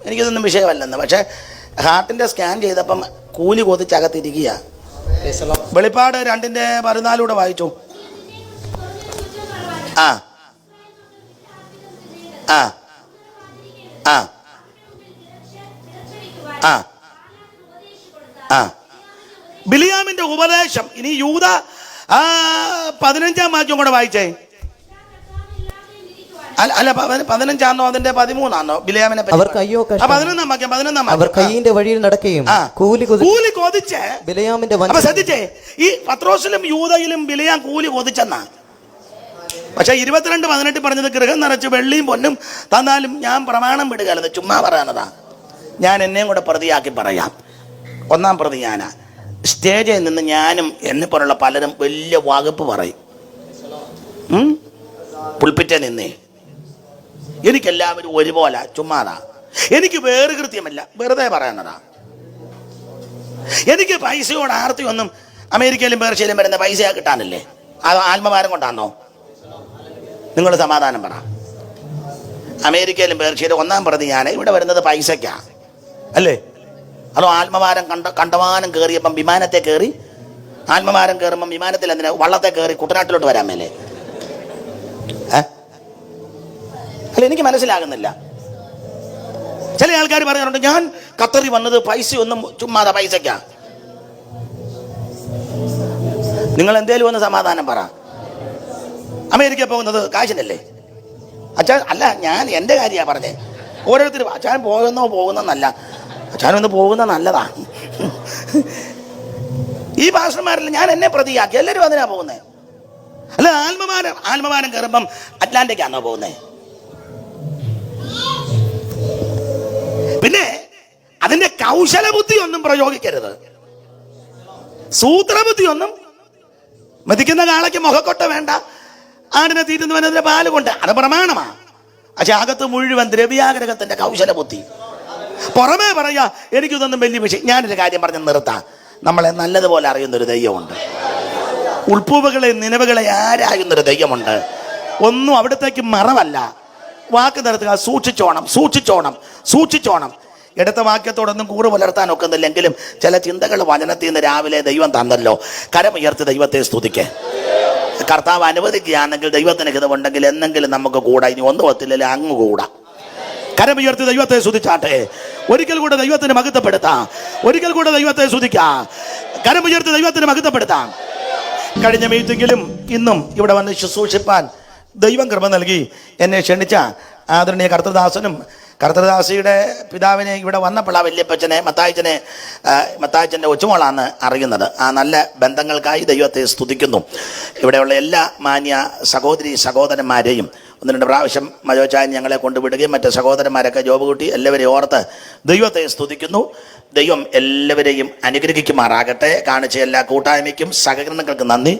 [SPEAKER 1] എനിക്കിതൊന്നും വിഷയമല്ലെന്ന്. പക്ഷെ ഹാർട്ടിന്റെ സ്കാൻ ചെയ്തപ്പം കൂലി കൊതിച്ചകത്തിരിക്കുക. വെളിപ്പാട് 2:14 വായിച്ചു. ആ ആ ആ ആ ആ ബിലിയാമിന്റെ ഉപദേശം. ഇനി യൂദ 15-ാം വാക്യം കൂടെ വായിച്ചേ. അല്ല 15-ആണോ അതിന്റെ 13-ആണോ ബിലിയാമിനെ പറ്റി? 11-ാം വാക്യം.
[SPEAKER 2] അവർ കയ്യിന്റെ വഴിയിൽ നടക്കുകയും കൂലി
[SPEAKER 1] കൊതിച്ച്
[SPEAKER 2] ബിലയാമിന്റെ.
[SPEAKER 1] ശ്രദ്ധിച്ചേ, ഈ പത്രോസിലും യൂദയിലും ബിലിയാം കൂലി കൊതിച്ചെന്നാ. പക്ഷെ 22:18 പറഞ്ഞത് ഗൃഹം നിറച്ച് വെള്ളിയും പൊന്നും തന്നാലും ഞാൻ പ്രമാണം വിടുകയല്ലെന്ന് ചുമ്മാ പറയാനതാ. ഞാൻ എന്നെയും കൂടെ പ്രതിയാക്കി പറയാം. 1-ാം പ്രതി ഞാനാ. സ്റ്റേജിൽ നിന്ന് ഞാനും എന്നെ പോലുള്ള പലരും വലിയ വകുപ്പ് പറയും. പുൾപ്പിറ്റേ നിന്നേ എനിക്കെല്ലാവരും ഒരുപോലെ ചുമ്മാതാ. എനിക്ക് വേറെ കൃത്യമല്ല, വെറുതെ പറയാനതാ. എനിക്ക് പൈസയോട് ആർത്തിയൊന്നും അമേരിക്കയിലും പേർഷ്യയിലും വരുന്ന പൈസ കിട്ടാനല്ലേ? അത് ആത്മഭാരം കൊണ്ടാണോ? നിങ്ങൾ സമാധാനം പറ. അമേരിക്കയിലും പേർഷ്യയിലും 1-ാം പ്രതി ഞാൻ. ഇവിടെ വരുന്നത് പൈസയ്ക്കാ അല്ലേ? അതോ ആത്മഭാരം കണ്ടമാനം കയറിയപ്പം വിമാനത്തെ കയറി? ആത്മഭാരം കയറുമ്പം വിമാനത്തിൽ എന്തിനാ വള്ളത്തെ കയറി കുട്ടനാട്ടിലോട്ട് വരാൻ മേലെ? അല്ല, എനിക്ക് മനസ്സിലാകുന്നില്ല. ചില ആൾക്കാർ പറയാറുണ്ട് ഞാൻ ഖത്തറിൽ വന്നത് പൈസ ഒന്നും ചുമ്മാതെ പൈസയ്ക്കാ. നിങ്ങൾ എന്തേലും ഒന്ന് സമാധാനം പറ. അമേരിക്ക പോകുന്നത് കാശിനല്ലേ? അച്ഛാ അല്ല, ഞാൻ എൻ്റെ കാര്യമാണ് പറഞ്ഞേ. ഓരോരുത്തരും അച്ഛാൻ പോകുന്നല്ല, അച്ഛനൊന്ന് പോകുന്ന നല്ലതാ. ഈ ഭാഷമാരിൽ ഞാൻ എന്നെ പ്രതിയാക്കി. എല്ലാവരും അതിനാ പോകുന്നേ. അല്ല, ആത്മഭാരം കയറുമ്പം അറ്റ്ലാന്റിക്കാണോ പോകുന്നേ? പിന്നെ അതിന്റെ കൗശല ബുദ്ധി ഒന്നും പ്രയോഗിക്കരുത്, സൂത്രബുദ്ധി ഒന്നും. മതിക്കുന്ന കാളയ്ക്ക് മുഖക്കൊട്ട വേണ്ട, ആടിനെ തീരുന്നവനതിന്റെ പാല് കൊണ്ട്, അത് പ്രമാണമാ. പക്ഷെ അകത്ത് മുഴുവൻ ദ്രവ്യാഗ്രഹത്തിന്റെ കൗശല ബുദ്ധി. പുറമേ പറയാ എനിക്കിതൊന്നും വലിയ വിഷയം. ഞാനൊരു കാര്യം പറഞ്ഞ് നിർത്താം. നമ്മളെ നല്ലതുപോലെ അറിയുന്നൊരു ദൈവമുണ്ട്. ഉൾപ്പൂവുകളെ നിലവുകളെ ആരായുന്നൊരു ദൈവമുണ്ട്. ഒന്നും അവിടത്തേക്ക് മറവല്ല. വാക്ക് നിർത്തുക. സൂക്ഷിച്ചോണം. എടുത്ത വാക്യത്തോടൊന്നും കൂറ് പുലർത്താൻ ഒക്കുന്നില്ലെങ്കിലും ചില ചിന്തകൾ വചനത്തിൽ നിന്ന് രാവിലെ ദൈവം തന്നല്ലോ. കരമുയർത്തി ദൈവത്തെ സ്തുതിക്കേ. കർത്താവ് അനുവദിക്കുകയാണെങ്കിൽ ദൈവത്തിന് ഹിതമുണ്ടെങ്കിൽ എന്നെങ്കിലും നമുക്ക് കൂടാ. ഇനി ഒന്നും ഒത്തില്ലല്ലേ അങ്ങ് കൂടാ. കരമുയർത്തി ദൈവത്തെ സ്തുതിച്ചാട്ടെ. ഒരിക്കൽ കൂടെ ദൈവത്തിന് മഹത്വപ്പെടുത്താം. ഒരിക്കൽ കൂടെ ദൈവത്തെ സ്തുതിക്കാം. കരമുയർത്തി ദൈവത്തിന് മഹത്വപ്പെടുത്താം. കഴിഞ്ഞ മീറ്റിംഗിലും ഇന്നും ഇവിടെ വന്ന് ശുശ്രൂഷിപ്പാൻ ദൈവം കൃപ നൽകി എന്നെ ക്ഷണിച്ച ആദരണീയ കർത്തൃദാസിയുടെ പിതാവിനെ ഇവിടെ വന്നപ്പോൾ ആ വല്യപ്പച്ചനെ മത്തായിച്ചൻ്റെ ഒച്ചുമോളാണ് അറിയുന്നത്. ആ നല്ല ബന്ധങ്ങൾക്കായി ദൈവത്തെ സ്തുതിക്കുന്നു. ഇവിടെയുള്ള എല്ലാ മാന്യ സഹോദരന്മാരെയും 1-2 പ്രാവശ്യം മജോച്ചായൻ ഞങ്ങളെ കൊണ്ടുവിടുകയും മറ്റ് സഹോദരന്മാരൊക്കെ ജോബ് കൂട്ടി എല്ലാവരെയും ഓർത്ത് ദൈവത്തെ സ്തുതിക്കുന്നു. ദൈവം എല്ലാവരെയും അനുഗ്രഹിക്കുമാറാകട്ടെ. കാണിച്ച എല്ലാ കൂട്ടായ്മയ്ക്കും സഹകരണങ്ങൾക്കും നന്ദി.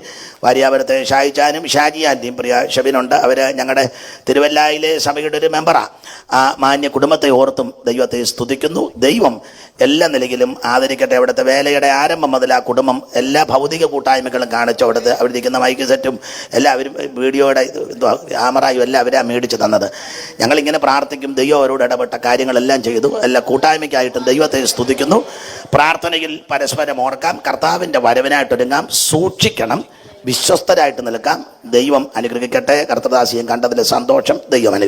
[SPEAKER 1] വാര്യാപുരത്തെ ഷായിച്ചാനും ഷാജിയാൻ്റെയും പ്രിയ ഷബിനുണ്ട്. അവർ ഞങ്ങളുടെ തിരുവല്ലായിലെ സഭയുടെ ഒരു മെമ്പറാണ്. ആ മാന്യ കുടുംബത്തെ ഓർത്തും ദൈവത്തെ സ്തുതിക്കുന്നു. ദൈവം എല്ലാ നിലയിലും ആദരിക്കട്ടെ. അവിടുത്തെ വേലയുടെ ആരംഭം മുതൽ ആ കുടുംബം എല്ലാ ഭൗതിക കൂട്ടായ്മകളും കാണിച്ചു. അവിടെ ഇരിക്കുന്ന മൈക്ക് സെറ്റും എല്ലാവരും വീഡിയോയുടെ ക്യാമറയും എല്ലാം അവരാ മേടിച്ച് തന്നത്. ഞങ്ങളിങ്ങനെ പ്രാർത്ഥിക്കും, ദൈവം അവരോട് ഇടപെട്ട കാര്യങ്ങളെല്ലാം ചെയ്തു. എല്ലാ കൂട്ടായ്മയ്ക്കായിട്ടും ദൈവത്തെ സ്തുതിക്കുന്നു. പ്രാർത്ഥനയിൽ പരസ്പരം ഓർക്കാം, കർത്താവിൻ്റെ വരവിനായിട്ടൊരുങ്ങാം, സൂക്ഷിക്കണം, വിശ്വസ്തരായിട്ട് നിൽക്കാം. ദൈവം അനുഗ്രഹിക്കട്ടെ. കർത്തദാസിയും കണ്ടതിൽ സന്തോഷം. ദൈവം അനുഗ്രഹിക്കട്ടെ.